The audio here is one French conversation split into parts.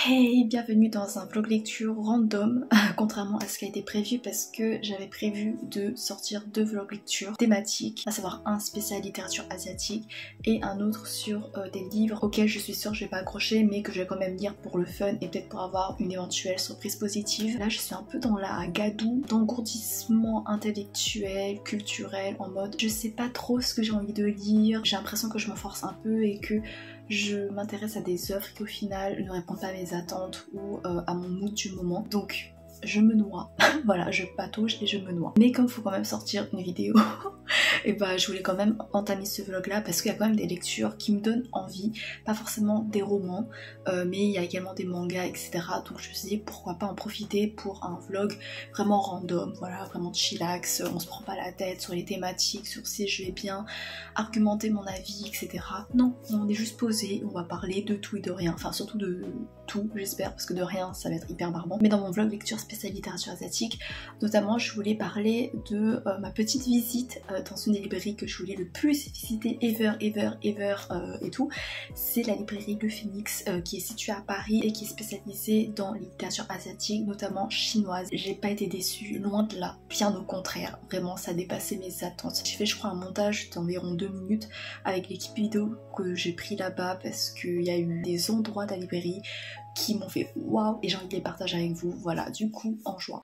Hey, bienvenue dans un vlog lecture random, contrairement à ce qui a été prévu parce que j'avais prévu de sortir 2 vlogs lecture thématiques, à savoir un spécial littérature asiatique et un autre sur des livres auxquels je suis sûre que je vais pas accrocher mais que je vais quand même lire pour le fun et peut-être pour avoir une éventuelle surprise positive. Là je suis un peu dans la gadoue d'engourdissement intellectuel, culturel, en mode je sais pas trop ce que j'ai envie de lire, j'ai l'impression que je me force un peu et que je m'intéresse à des œuvres qui au final ne répondent pas à mes attentes ou à mon mood du moment. Donc je me noie, voilà, je patauge et je me noie. Mais comme il faut quand même sortir une vidéo, et bah je voulais quand même entamer ce vlog là parce qu'il y a quand même des lectures qui me donnent envie, pas forcément des romans, mais il y a également des mangas, etc. Donc je me suis dit pourquoi pas en profiter pour un vlog vraiment random, voilà, vraiment chillax, on se prend pas la tête sur les thématiques, sur si je vais bien argumenter mon avis, etc. Non, on est juste posé, on va parler de tout et de rien, enfin surtout de tout j'espère, parce que de rien ça va être hyper barbant. Mais dans mon vlog lecture spéciale littérature asiatique, notamment je voulais parler de ma petite visite dans une des librairies que je voulais le plus visiter ever et tout. C'est la librairie Le Phénix qui est située à Paris et qui est spécialisée dans la littérature asiatique, notamment chinoise. J'ai pas été déçue, loin de là, bien au contraire, vraiment ça a dépassé mes attentes. J'ai fait je crois un montage d'environ 2 minutes avec l'équipe vidéo que j'ai pris là-bas parce qu'il y a eu des endroits de la librairie qui m'ont fait waouh et j'ai envie de les partager avec vous, voilà, du coup en juin.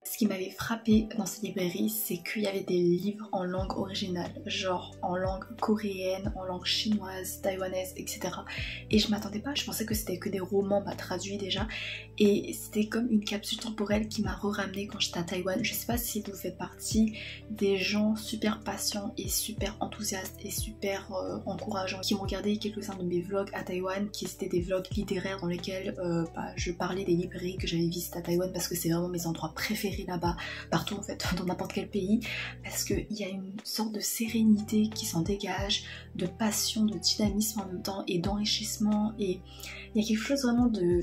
Ce qui m'avait frappé dans cette librairie, c'est qu'il y avait des livres en langue originale, genre en langue coréenne, en langue chinoise, taïwanaise, etc. Et je m'attendais pas, je pensais que c'était que des romans traduits déjà, et c'était comme une capsule temporelle qui m'a re-ramenée quand j'étais à Taïwan. Je sais pas si vous faites partie des gens super patients et super enthousiastes et super encourageants qui ont regardé quelques-uns de mes vlogs à Taïwan, qui étaient des vlogs littéraires dans lesquels je parlais des librairies que j'avais visitées à Taïwan parce que c'est vraiment mes endroits préférés là-bas, partout en fait, dans n'importe quel pays, parce qu'il y a une sorte de sérénité qui s'en dégage, de passion, de dynamisme en même temps et d'enrichissement, et il y a quelque chose vraiment de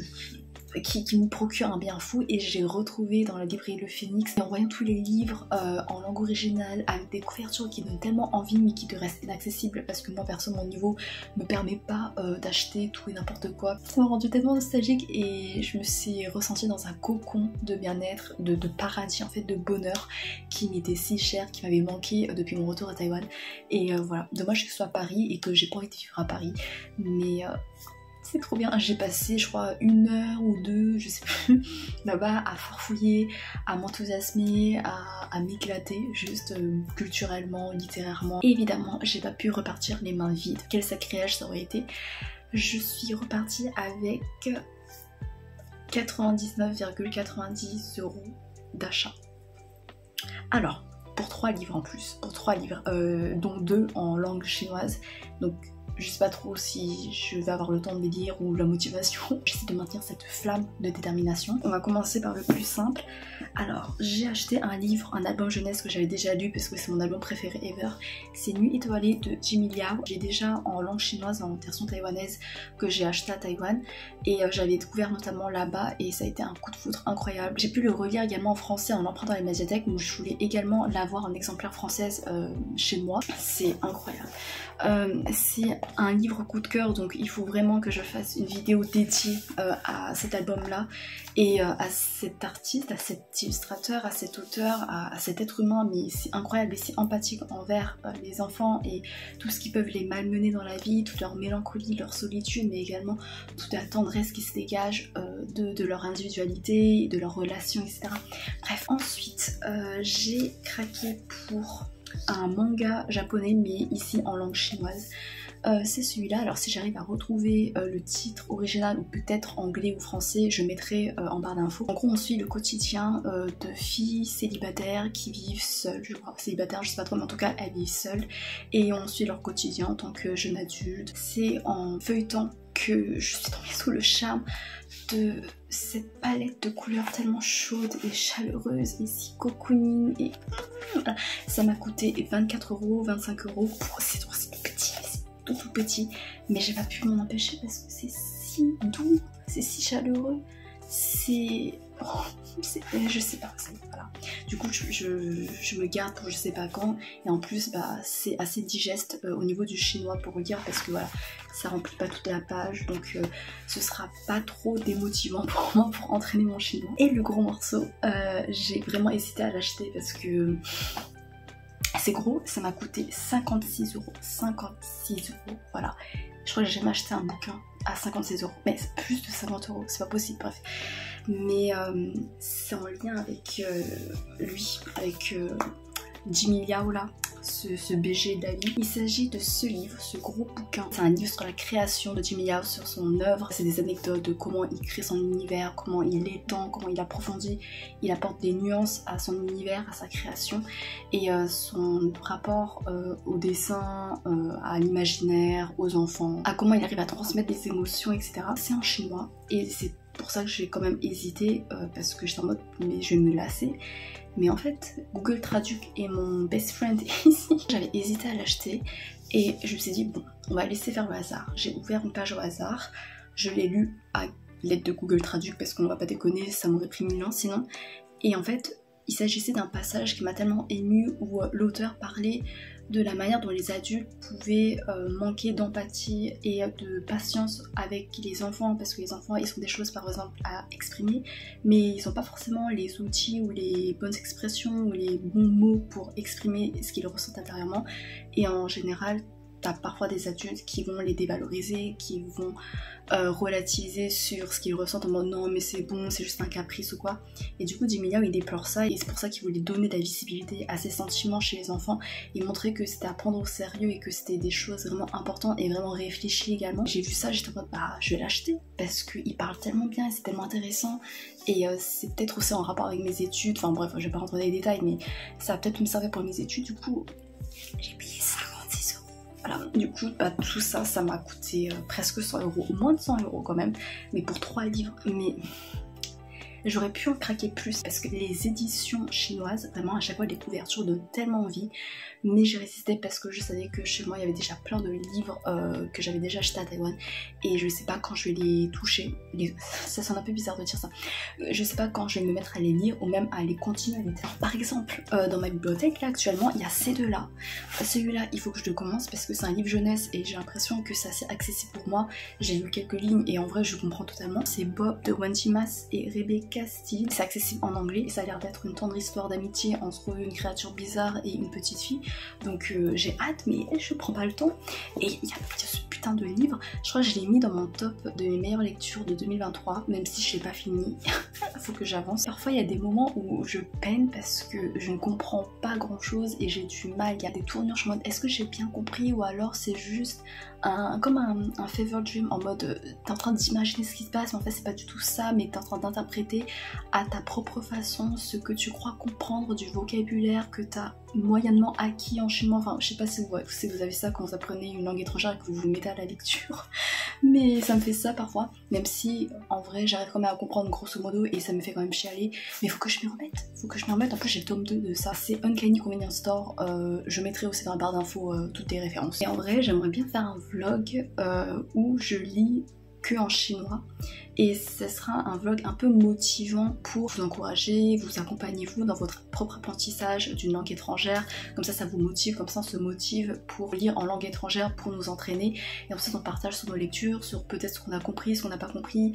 qui me procure un bien fou, et j'ai retrouvé dans la librairie Le Phénix, et en voyant tous les livres en langue originale avec des couvertures qui donnent tellement envie mais qui te restent inaccessibles parce que moi perso mon niveau me permet pas d'acheter tout et n'importe quoi. Ça m'a rendu tellement nostalgique et je me suis ressentie dans un cocon de bien-être, de paradis en fait, de bonheur qui m'était si cher, qui m'avait manqué depuis mon retour à Taïwan. Et voilà, dommage que ce soit à Paris et que j'ai pas envie de vivre à Paris, mais c'est trop bien. J'ai passé je crois 1 heure ou 2, je sais plus, là-bas à farfouiller, à m'enthousiasmer, à m'éclater juste culturellement, littérairement. Et évidemment j'ai pas pu repartir les mains vides. Quel sacrilège ça aurait été. Je suis repartie avec 99,90 € d'achat. Alors pour 3 livres en plus, pour 3 livres, dont 2 en langue chinoise, donc je sais pas trop si je vais avoir le temps de les lire ou la motivation. J'essaie de maintenir cette flamme de détermination. On va commencer par le plus simple. Alors, j'ai acheté un livre, un album jeunesse que j'avais déjà lu parce que c'est mon album préféré ever. C'est Nuit étoilée de Jimmy Liao. J'ai déjà en langue chinoise, en version taïwanaise, que j'ai acheté à Taïwan. Et j'avais découvert notamment là-bas et ça a été un coup de foudre incroyable. J'ai pu le relire également en français en l'empruntant à la médiathèque, donc je voulais également l'avoir en exemplaire française chez moi. C'est incroyable. C'est un livre coup de cœur, donc il faut vraiment que je fasse une vidéo dédiée à cet album là et à cet artiste, à cet illustrateur, à cet auteur, à cet être humain, mais c'est incroyable et c'est empathique envers les enfants et tout ce qui peut les malmener dans la vie, toute leur mélancolie, leur solitude, mais également toute la tendresse qui se dégage de leur individualité, de leurs relations, etc. Bref, ensuite j'ai craqué pour un manga japonais mais ici en langue chinoise. C'est celui-là. Alors si j'arrive à retrouver le titre original ou peut-être anglais ou français, je mettrai en barre d'infos. En gros on suit le quotidien de filles célibataires qui vivent seules, je crois, célibataires, je sais pas trop, mais en tout cas elles vivent seules et on suit leur quotidien en tant que jeune adulte. C'est en feuilletant que je suis tombée sous le charme de cette palette de couleurs tellement chaude et chaleureuse et si cocooning et ça m'a coûté 24 €, 25 €. C'est tout petit, c'est tout petit, mais j'ai pas pu m'en empêcher parce que c'est si doux, c'est si chaleureux, c'est... Oh, je sais pas, voilà. Du coup je me garde pour je sais pas quand, et en plus bah c'est assez digeste au niveau du chinois pour lire parce que voilà, ça remplit pas toute la page, donc ce sera pas trop démotivant pour moi pour entraîner mon chinois. Et le gros morceau, j'ai vraiment hésité à l'acheter parce que c'est gros, ça m'a coûté 56 €, 56 €, voilà. Je crois que j'ai jamais acheté un bouquin à 56 €, mais c'est plus de 50 €, c'est pas possible, bref. Mais c'est en lien avec lui, avec Jimmy Liao là, ce BG d'Ali. Il s'agit de ce livre, ce gros bouquin. C'est un livre sur la création de Jimmy Liao, sur son œuvre. C'est des anecdotes de comment il crée son univers, comment il l'étend, comment il approfondit, il apporte des nuances à son univers, à sa création, et son rapport au dessin, à l'imaginaire, aux enfants, à comment il arrive à transmettre des émotions, etc. C'est en chinois et c'est pour ça que j'ai quand même hésité parce que j'étais en mode mais je vais me lasser. Mais en fait Google Traduc est mon best friend ici. J'avais hésité à l'acheter et je me suis dit bon, on va laisser faire le hasard. J'ai ouvert une page au hasard, je l'ai lu à l'aide de Google Traduc parce qu'on va pas déconner, ça m'aurait pris 1000 ans sinon. Et en fait il s'agissait d'un passage qui m'a tellement émue où l'auteur parlait de la manière dont les adultes pouvaient manquer d'empathie et de patience avec les enfants, parce que les enfants ils ont des choses par exemple à exprimer mais ils n'ont pas forcément les outils ou les bonnes expressions ou les bons mots pour exprimer ce qu'ils ressentent intérieurement, et en général t'as parfois des adultes qui vont les dévaloriser, qui vont relativiser sur ce qu'ils ressentent en mode non mais c'est bon, c'est juste un caprice ou quoi. Et du coup Jimmy Liao il déplore ça et c'est pour ça qu'il voulait donner de la visibilité à ses sentiments chez les enfants et montrer que c'était à prendre au sérieux et que c'était des choses vraiment importantes et vraiment réfléchies également. J'ai vu ça, j'étais en mode bah je vais l'acheter parce qu'il parle tellement bien et c'est tellement intéressant et c'est peut-être aussi en rapport avec mes études, enfin bref je vais pas rentrer dans les détails mais ça va peut-être me servir pour mes études. Du coup j'ai payé 56 €. Voilà, du coup, bah, tout ça, ça m'a coûté presque 100 €, au moins de 100 € quand même, mais pour 3 livres. Mais J'aurais pu en craquer plus parce que les éditions chinoises, vraiment à chaque fois les couvertures donnent tellement envie, mais j'ai résisté parce que je savais que chez moi il y avait déjà plein de livres que j'avais déjà achetés à Taïwan et je sais pas quand je vais les toucher, ça sonne un peu bizarre de dire ça, je sais pas quand je vais me mettre à les lire ou même à les continuer à les lire. Alors, par exemple, dans ma bibliothèque là actuellement il y a ces deux là, celui-là il faut que je le commence parce que c'est un livre jeunesse et j'ai l'impression que c'est assez accessible pour moi, j'ai lu quelques lignes et en vrai je comprends totalement. C'est Bob de Wendy Mass et Rebecca Steele, c'est accessible en anglais et ça a l'air d'être une tendre histoire d'amitié entre une créature bizarre et une petite fille. Donc j'ai hâte mais je prends pas le temps. Et il y a ce putain de livre, je crois que je l'ai mis dans mon top de mes meilleures lectures de 2023, même si je l'ai pas fini, faut que j'avance. Parfois il y a des moments où je peine parce que je ne comprends pas grand chose et j'ai du mal, il y a des tournures, je suis en mode est-ce que j'ai bien compris ou alors c'est juste comme un fever dream en mode t'es en train d'imaginer ce qui se passe mais en fait c'est pas du tout ça, mais t'es en train d'interpréter à ta propre façon ce que tu crois comprendre du vocabulaire que t'as moyennement acquis en chinois. Enfin je sais pas si vous avez ça quand vous apprenez une langue étrangère et que vous vous mettez à la lecture, mais ça me fait ça parfois, même si en vrai j'arrive quand même à comprendre grosso modo et ça me fait quand même chialer, mais faut que je m'y remette, en plus j'ai le tome 2 de ça, c'est Uncanny Convenience Store, je mettrai aussi dans la barre d'infos toutes les références. Et en vrai j'aimerais bien faire un vlog où je lis que en chinois et ce sera un vlog un peu motivant pour vous encourager, vous accompagner vous dans votre propre apprentissage d'une langue étrangère, comme ça vous motive, comme ça on se motive pour lire en langue étrangère, pour nous entraîner et ensuite on partage sur nos lectures, sur peut-être ce qu'on a compris, ce qu'on n'a pas compris,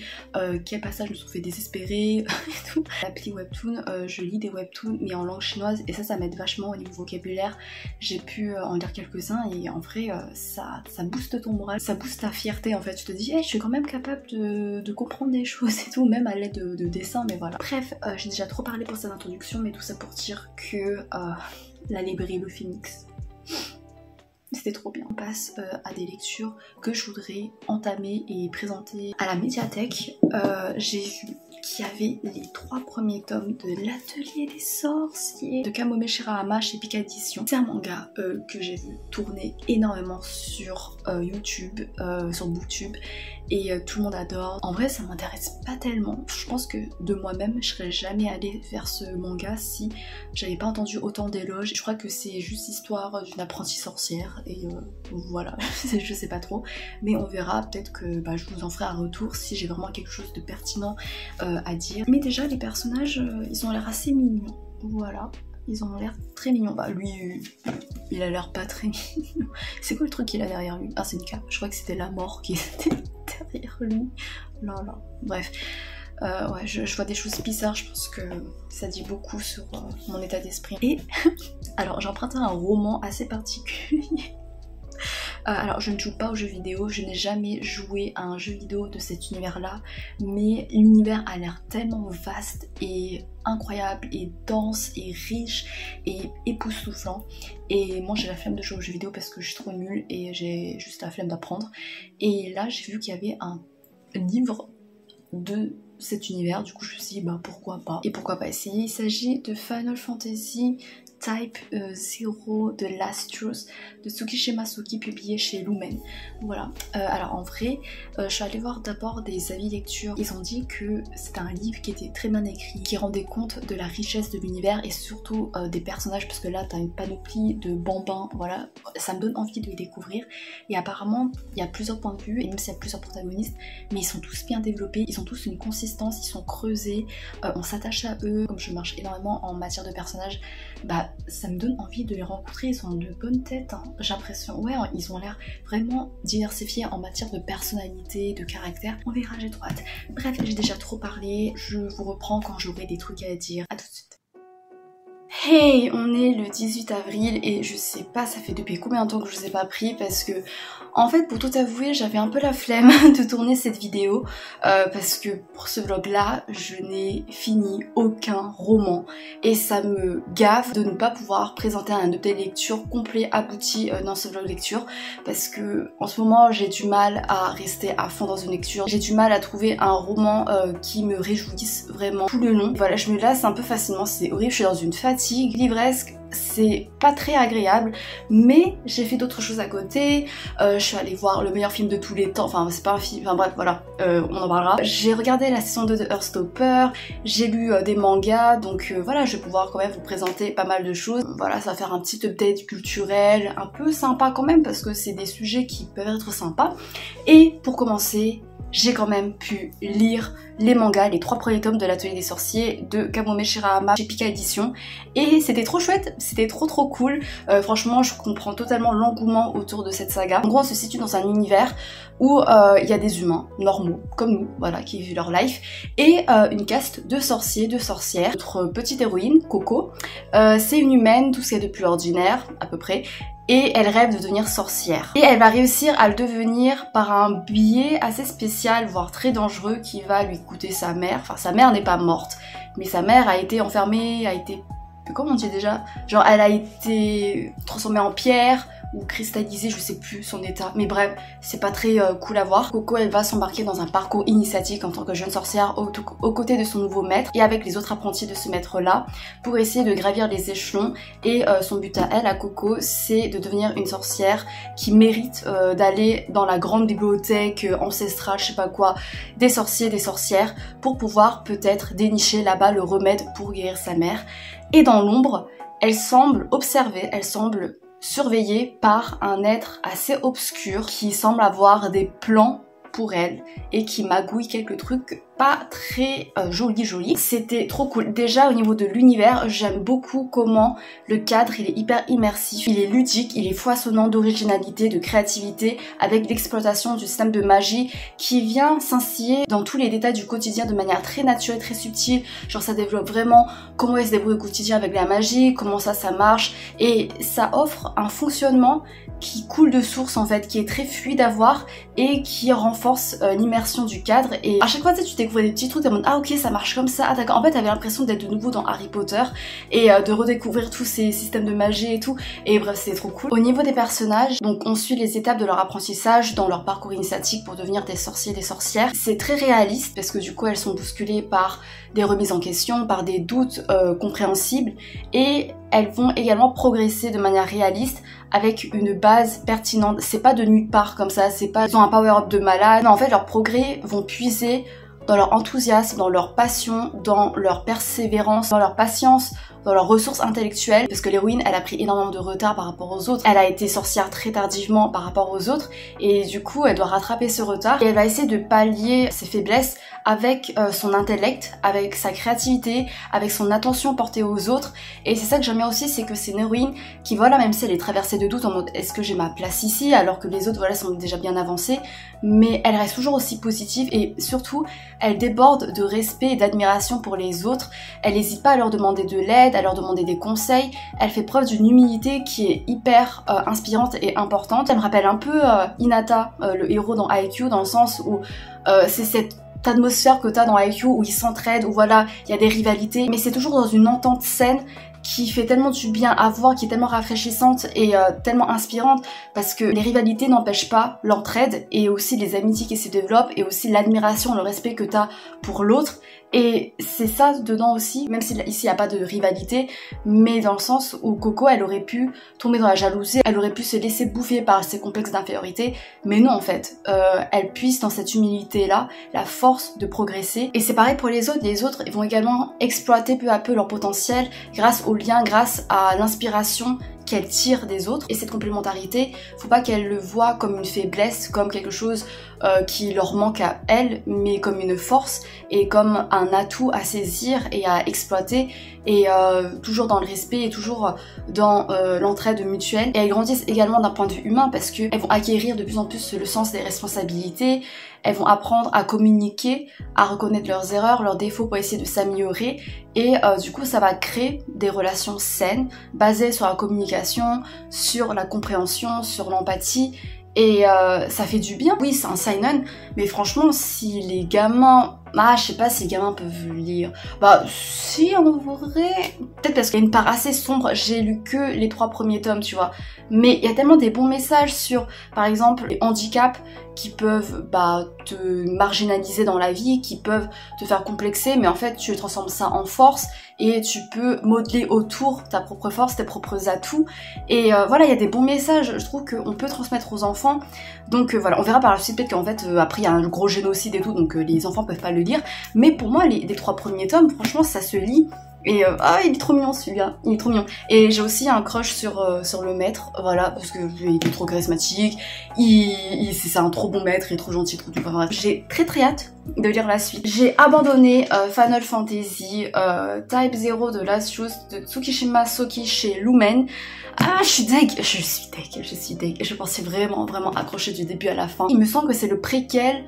quels passages nous ont fait désespérer et tout. L'appli Webtoon, je lis des webtoons mais en langue chinoise et ça m'aide vachement au niveau vocabulaire, j'ai pu en lire quelques-uns et en vrai ça booste ton moral, ça booste ta fierté en fait, tu te dis hey, je suis quand même capable de comprendre des choses et tout, même à l'aide de dessins, mais voilà. Bref, j'ai déjà trop parlé pour cette introduction, mais tout ça pour dire que la librairie Le Phénix, c'était trop bien. On passe à des lectures que je voudrais entamer et présenter à la médiathèque. J'ai vu qu'il y avait les 3 premiers tomes de l'Atelier des Sorciers de Kamome Shirahama chez Pika Édition. C'est un manga que j'ai vu tourner énormément sur YouTube, sur Booktube, et tout le monde adore. En vrai ça m'intéresse pas tellement, je pense que de moi-même je serais jamais allée vers ce manga si j'avais pas entendu autant d'éloges. Je crois que c'est juste l'histoire d'une apprentie sorcière et voilà, je sais pas trop, mais on verra, peut-être que je vous en ferai un retour si j'ai vraiment quelque chose de pertinent à dire. Mais déjà les personnages ils ont l'air assez mignons, voilà. Ils ont l'air très mignons. Lui, il a l'air pas très mignon. C'est quoi le truc qu'il a derrière lui? Ah, c'est une cape. Je crois que c'était la mort qui était derrière lui. Là. Bref. Ouais, je vois des choses bizarres. Je pense que ça dit beaucoup sur mon état d'esprit. Et alors, j'emprunte un roman assez particulier. Alors je ne joue pas aux jeux vidéo, je n'ai jamais joué à un jeu vidéo de cet univers là, mais l'univers a l'air tellement vaste et incroyable et dense et riche et époustouflant, et moi j'ai la flemme de jouer aux jeux vidéo parce que je suis trop nulle et j'ai juste la flemme d'apprendre. Et là j'ai vu qu'il y avait un livre de cet univers, du coup je me suis dit pourquoi pas, et pourquoi pas essayer. Il s'agit de Final Fantasy Type 0 de Last Truth de Tsukishe Masuki, publié chez Lumen. Voilà. Alors en vrai, je suis allée voir d'abord des avis lecture. Ils ont dit que c'était un livre qui était très bien écrit, qui rendait compte de la richesse de l'univers et surtout des personnages, parce que là t'as une panoplie de bambins, voilà. Ça me donne envie de les découvrir. Et apparemment, il y a plusieurs points de vue, et même s'il y a plusieurs protagonistes, mais ils sont tous bien développés, ils ont tous une consistance, ils sont creusés, on s'attache à eux. Comme je marche énormément en matière de personnages, ça me donne envie de les rencontrer. Ils ont de bonnes têtes, hein. J'ai l'impression, ouais, ils ont l'air vraiment diversifiés en matière de personnalité, de caractère. On verra, j'ai trop hâte. Bref, j'ai déjà trop parlé, je vous reprends quand j'aurai des trucs à dire. À tout de suite. Hey, on est le 18 avril et je sais pas ça fait depuis combien de temps que je vous ai pas pris, parce que en fait pour tout avouer j'avais un peu la flemme de tourner cette vidéo parce que pour ce vlog là je n'ai fini aucun roman et ça me gave de ne pas pouvoir présenter un update lecture complet abouti dans ce vlog lecture, parce que en ce moment j'ai du mal à rester à fond dans une lecture, j'ai du mal à trouver un roman qui me réjouisse vraiment tout le long. Voilà, je me lasse un peu facilement, c'est horrible, je suis dans une fatigue livresque c'est pas très agréable, mais j'ai fait d'autres choses à côté. Je suis allée voir le meilleur film de tous les temps, enfin c'est pas un film, enfin bref voilà, on en parlera. J'ai regardé la saison 2 de Heartstopper, j'ai lu des mangas, donc voilà, je vais pouvoir quand même vous présenter pas mal de choses. Voilà, ça va faire un petit update culturel, un peu sympa quand même, parce que c'est des sujets qui peuvent être sympas. Et pour commencer, j'ai quand même pu lire les mangas, les 3 premiers tomes de l'Atelier des Sorciers de Kamome Shirahama chez Pika Édition, et c'était trop chouette, c'était trop cool. Franchement, je comprends totalement l'engouement autour de cette saga. En gros, on se situe dans un univers où il y a des humains normaux, comme nous, voilà, qui vivent leur life, et une caste de sorciers, de sorcières. Notre petite héroïne, Coco, c'est une humaine, tout ce qu'il y a de plus ordinaire, à peu près, et elle rêve de devenir sorcière. Et elle va réussir à le devenir par un biais assez spécial, voire très dangereux, qui va lui coûter sa mère. Enfin, sa mère n'est pas morte, mais sa mère a été enfermée, a été... Comment on dit déjà? Genre, elle a été transformée en pierre, ou cristallisée, je sais plus son état, mais bref, c'est pas très cool à voir. Coco, elle va s'embarquer dans un parcours initiatique en tant que jeune sorcière aux côtés de son nouveau maître et avec les autres apprentis de ce maître-là pour essayer de gravir les échelons. Et son but à elle, à Coco, c'est de devenir une sorcière qui mérite d'aller dans la grande bibliothèque ancestrale, je sais pas quoi, des sorciers, des sorcières, pour pouvoir peut-être dénicher là-bas le remède pour guérir sa mère. Et dans l'ombre, elle semble observer, elle semble surveillée par un être assez obscur qui semble avoir des plans pour elle et qui magouille quelques trucs pas très jolis. C'était trop cool. Déjà au niveau de l'univers, j'aime beaucoup comment le cadre il est hyper immersif, il est ludique, il est foisonnant d'originalité, de créativité, avec l'exploitation du système de magie qui vient s'instiller dans tous les détails du quotidien de manière très naturelle, très subtile. Genre ça développe vraiment comment elle se débrouille au quotidien avec la magie, comment ça marche, et ça offre un fonctionnement qui coule de source en fait, qui est très fluide à voir et qui renforce l'immersion du cadre. Et à chaque fois tu découvrais des petits trucs, t'es en mode ah ok ça marche comme ça, ah d'accord. En fait t'avais l'impression d'être de nouveau dans Harry Potter et de redécouvrir tous ces systèmes de magie et tout, et bref c'était trop cool. Au niveau des personnages, donc on suit les étapes de leur apprentissage dans leur parcours initiatique pour devenir des sorciers et des sorcières. C'est très réaliste parce que du coup elles sont bousculées par des remises en question, par des doutes compréhensibles, et elles vont également progresser de manière réaliste avec une base pertinente. C'est pas de nulle part comme ça, c'est pas ils ont un power-up de malade. Non, en fait leurs progrès vont puiser dans leur enthousiasme, dans leur passion, dans leur persévérance, dans leur patience, dans leurs ressources intellectuelles, parce que l'héroïne elle a pris énormément de retard par rapport aux autres, elle a été sorcière très tardivement par rapport aux autres, et du coup elle doit rattraper ce retard, et elle va essayer de pallier ses faiblesses avec son intellect, avec sa créativité, avec son attention portée aux autres. Et c'est ça que j'aime bien aussi, c'est que c'est une héroïne qui, voilà, même si elle est traversée de doutes en mode est-ce que j'ai ma place ici, alors que les autres voilà sont déjà bien avancés, mais elle reste toujours aussi positive, et surtout elle déborde de respect et d'admiration pour les autres. Elle n'hésite pas à leur demander de l'aide, à leur demander des conseils. Elle fait preuve d'une humilité qui est hyper inspirante et importante. Elle me rappelle un peu Hinata, le héros dans Haikyuu, dans le sens où c'est cette atmosphère que t'as dans Haikyuu où ils s'entraident, où voilà, il y a des rivalités, mais c'est toujours dans une entente saine qui fait tellement du bien à voir, qui est tellement rafraîchissante et tellement inspirante, parce que les rivalités n'empêchent pas l'entraide et aussi les amitiés qui se développent et aussi l'admiration, le respect que t'as pour l'autre. Et c'est ça dedans aussi, même si ici il n'y a pas de rivalité, mais dans le sens où Coco elle aurait pu tomber dans la jalousie, elle aurait pu se laisser bouffer par ses complexes d'infériorité, mais non en fait, elle puise dans cette humilité là la force de progresser. Et c'est pareil pour les autres ils vont également exploiter peu à peu leur potentiel grâce au lien, grâce à l'inspiration qu'elle tire des autres, et cette complémentarité, faut pas qu'elle le voit comme une faiblesse, comme quelque chose qui leur manque à elle, mais comme une force et comme un atout à saisir et à exploiter, et toujours dans le respect et toujours dans l'entraide mutuelle. Et elles grandissent également d'un point de vue humain parce qu'elles vont acquérir de plus en plus le sens des responsabilités, elles vont apprendre à communiquer, à reconnaître leurs erreurs, leurs défauts pour essayer de s'améliorer, et du coup ça va créer des relations saines basées sur la communication, sur la compréhension, sur l'empathie. Et ça fait du bien. Oui, c'est un seinen, mais franchement, si les gamins Ah, je sais pas si les gamins peuvent lire. Bah, si, en vrai. Peut-être parce qu'il y a une part assez sombre. J'ai lu que les 3 premiers tomes, tu vois. Mais il y a tellement des bons messages sur, par exemple, les handicaps qui peuvent te marginaliser dans la vie, qui peuvent te faire complexer, mais en fait tu transformes ça en force et tu peux modeler autour ta propre force, tes propres atouts. Et voilà, il y a des bons messages, je trouve qu'on peut transmettre aux enfants. Donc voilà, on verra par la suite peut-être qu'en fait après il y a un gros génocide et tout, donc les enfants peuvent pas le lire. Mais pour moi les 3 premiers tomes, franchement ça se lit. Et il est trop mignon celui-là, il est trop mignon. Et j'ai aussi un crush sur le maître, voilà, parce que il est trop charismatique, c'est un trop bon maître, il est trop gentil, trop tout. Enfin, bref. J'ai très hâte de lire la suite. J'ai abandonné Final Fantasy Type 0 de Last Choose de Tsukishima Soki chez Lumen. Ah, je suis deg. Je pensais vraiment accrocher du début à la fin. Il me semble que c'est le préquel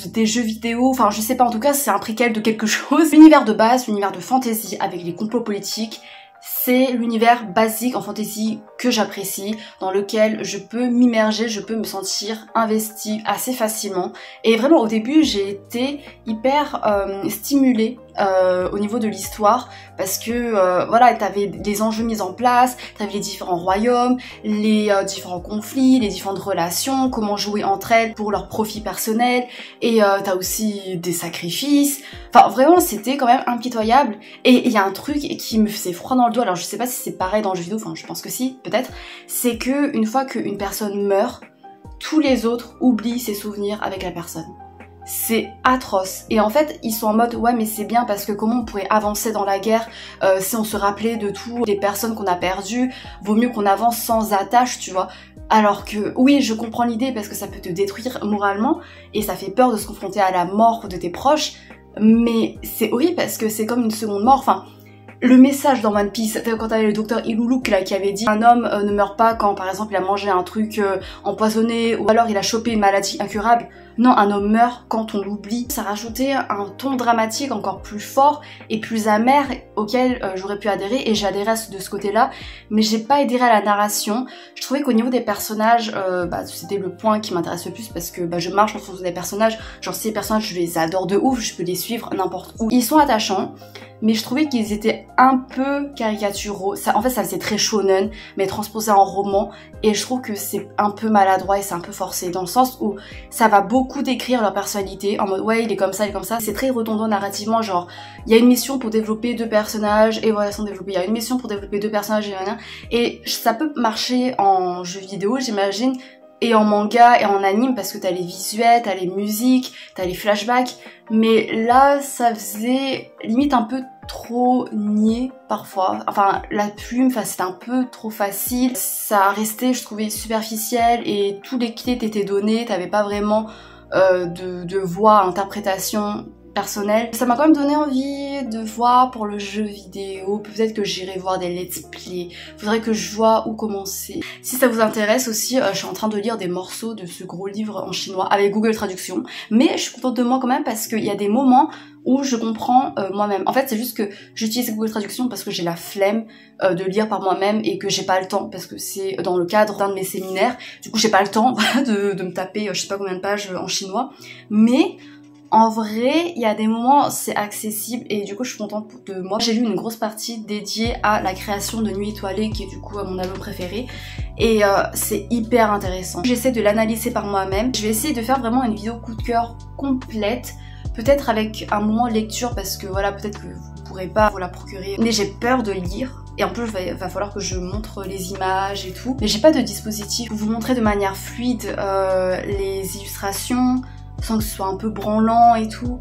des jeux vidéo, enfin je sais pas, en tout cas c'est un préquel de quelque chose. L'univers de base, l'univers de fantasy avec les complots politiques, c'est l'univers basique en fantasy que j'apprécie, dans lequel je peux m'immerger, je peux me sentir investie assez facilement. Et vraiment au début j'ai été hyper stimulée au niveau de l'histoire, parce que voilà, t'avais les enjeux mis en place, t'avais les différents royaumes, les différents conflits, les différentes relations, comment jouer entre elles pour leur profit personnel, et t'as aussi des sacrifices. Enfin vraiment c'était quand même impitoyable. Et il y a un truc qui me faisait froid dans le dos, alors je sais pas si c'est pareil dans le jeu vidéo, enfin je pense que si, peut-être, c'est que une fois qu'une personne meurt, tous les autres oublient ses souvenirs avec la personne. C'est atroce. Et en fait, ils sont en mode ouais mais c'est bien parce que comment on pourrait avancer dans la guerre si on se rappelait de toutes les personnes qu'on a perdues, vaut mieux qu'on avance sans attache, tu vois. Alors que oui, je comprends l'idée parce que ça peut te détruire moralement et ça fait peur de se confronter à la mort de tes proches, mais c'est horrible parce que c'est comme une seconde mort. Enfin, le message dans One Piece, quand t'avais le docteur Iluluk là qui avait dit un homme ne meurt pas quand par exemple il a mangé un truc empoisonné ou alors il a chopé une maladie incurable. Non, un homme meurt quand on l'oublie. Ça rajoutait un ton dramatique encore plus fort et plus amer auquel j'aurais pu adhérer, et j'ai adhéré de ce côté-là, mais j'ai pas adhéré à la narration. Je trouvais qu'au niveau des personnages, c'était le point qui m'intéresse le plus parce que je marche en fonction des personnages. Genre ces personnages, je les adore de ouf, je peux les suivre n'importe où. Ils sont attachants, mais je trouvais qu'ils étaient un peu caricaturaux. En fait, ça faisait très shonen, mais transposé en roman, et je trouve que c'est un peu maladroit et c'est un peu forcé, dans le sens où ça va beaucoup décrire leur personnalité, en mode ouais il est comme ça, il est comme ça. C'est très redondant narrativement, genre il y a une mission pour développer 2 personnages, et voilà, ils sont développés. Il y a une mission pour développer 2 personnages, et ça peut marcher en jeu vidéo, j'imagine, et en manga et en anime parce que t'as les visuels, t'as les musiques, t'as les flashbacks, mais là ça faisait limite un peu trop niais parfois. Enfin la plume, c'était un peu trop facile, ça restait, je trouvais, superficiel, et tous les clés t'étaient donnés, t'avais pas vraiment de voix, interprétation personnelle. Ça m'a quand même donné envie de voir pour le jeu vidéo. Peut-être que j'irai voir des let's play. Faudrait que je vois où commencer. Si ça vous intéresse aussi, je suis en train de lire des morceaux de ce gros livre en chinois avec Google Traduction. Mais je suis contente de moi quand même parce qu'il y a des moments où je comprends moi-même. En fait, c'est juste que j'utilise Google Traduction parce que j'ai la flemme de lire par moi-même et que j'ai pas le temps, parce que c'est dans le cadre d'un de mes séminaires. Du coup, j'ai pas le temps de me taper je sais pas combien de pages en chinois. Mais en vrai, il y a des moments, c'est accessible, et du coup je suis contente de moi. J'ai lu une grosse partie dédiée à la création de Nuit étoilée, qui est du coup mon album préféré, et c'est hyper intéressant. J'essaie de l'analyser par moi-même. Je vais essayer de faire vraiment une vidéo coup de cœur complète, peut-être avec un moment lecture, parce que voilà, peut-être que vous pourrez pas vous la procurer, mais j'ai peur de lire. Et en plus, il va falloir que je montre les images et tout. Mais j'ai pas de dispositif pour vous montrer de manière fluide les illustrations, sans que ce soit un peu branlant et tout.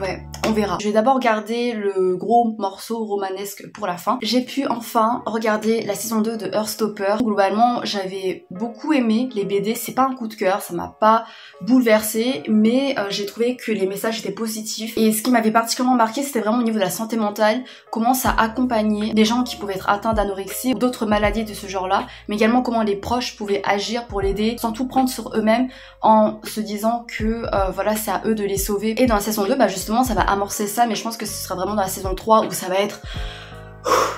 Ouais, on verra. Je vais d'abord garder le gros morceau romanesque pour la fin. J'ai pu enfin regarder la saison 2 de Heartstopper. Globalement, j'avais beaucoup aimé les BD. C'est pas un coup de cœur, ça m'a pas bouleversée, mais j'ai trouvé que les messages étaient positifs. Et ce qui m'avait particulièrement marqué, c'était vraiment au niveau de la santé mentale, comment ça accompagnait des gens qui pouvaient être atteints d'anorexie ou d'autres maladies de ce genre-là, mais également comment les proches pouvaient agir pour l'aider sans tout prendre sur eux-mêmes, en se disant que voilà, c'est à eux de les sauver. Et dans la saison 2, justement, ça va amorcer ça, mais je pense que ce sera vraiment dans la saison 3 où ça va être...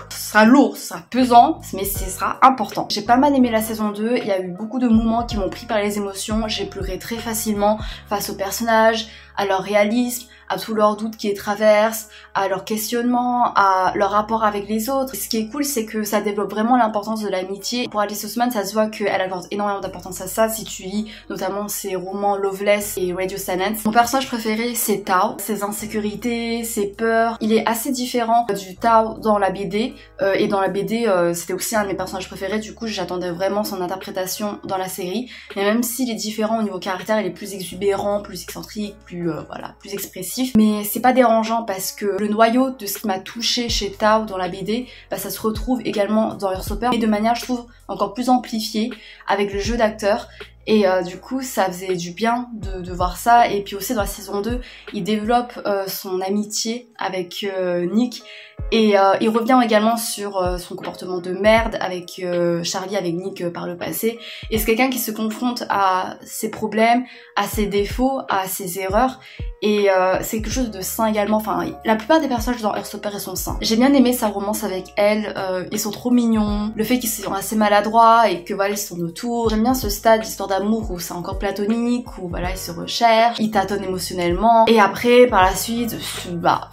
Ce sera lourd, ce sera pesant, mais ce sera important. J'ai pas mal aimé la saison 2, il y a eu beaucoup de moments qui m'ont pris par les émotions, j'ai pleuré très facilement face aux personnages, à leur réalisme, à tous leurs doutes qui les traversent, à leurs questionnements, à leur rapport avec les autres. Ce qui est cool, c'est que ça développe vraiment l'importance de l'amitié. Pour Alice Oseman, ça se voit qu'elle accorde énormément d'importance à ça, si tu lis notamment ses romans Loveless et Radio Silence. Mon personnage préféré, c'est Tao. Ses insécurités, ses peurs, il est assez différent du Tao dans la BD, et dans la BD, c'était aussi un de mes personnages préférés, du coup j'attendais vraiment son interprétation dans la série. Et même s'il est différent au niveau caractère, il est plus exubérant, plus excentrique, plus voilà, plus expressif. Mais c'est pas dérangeant parce que le noyau de ce qui m'a touché chez Tao dans la BD, bah, ça se retrouve également dans Heartstopper, et de manière, je trouve, encore plus amplifiée avec le jeu d'acteur. Et du coup ça faisait du bien de voir ça. Et puis aussi dans la saison 2, il développe son amitié avec Nick. Et il revient également sur son comportement de merde avec Charlie, avec Nick par le passé. Et c'est quelqu'un qui se confronte à ses problèmes, à ses défauts, à ses erreurs. Et c'est quelque chose de sain également. Enfin, la plupart des personnages dans Heartstopper, ils sont sains. J'ai bien aimé sa romance avec elle. Ils sont trop mignons. Le fait qu'ils sont assez maladroits et que voilà, ils sont autour. J'aime bien ce stade d'histoire d'amour où c'est encore platonique, où voilà, ils se recherchent, ils tâtonnent émotionnellement. Et après, par la suite, bah...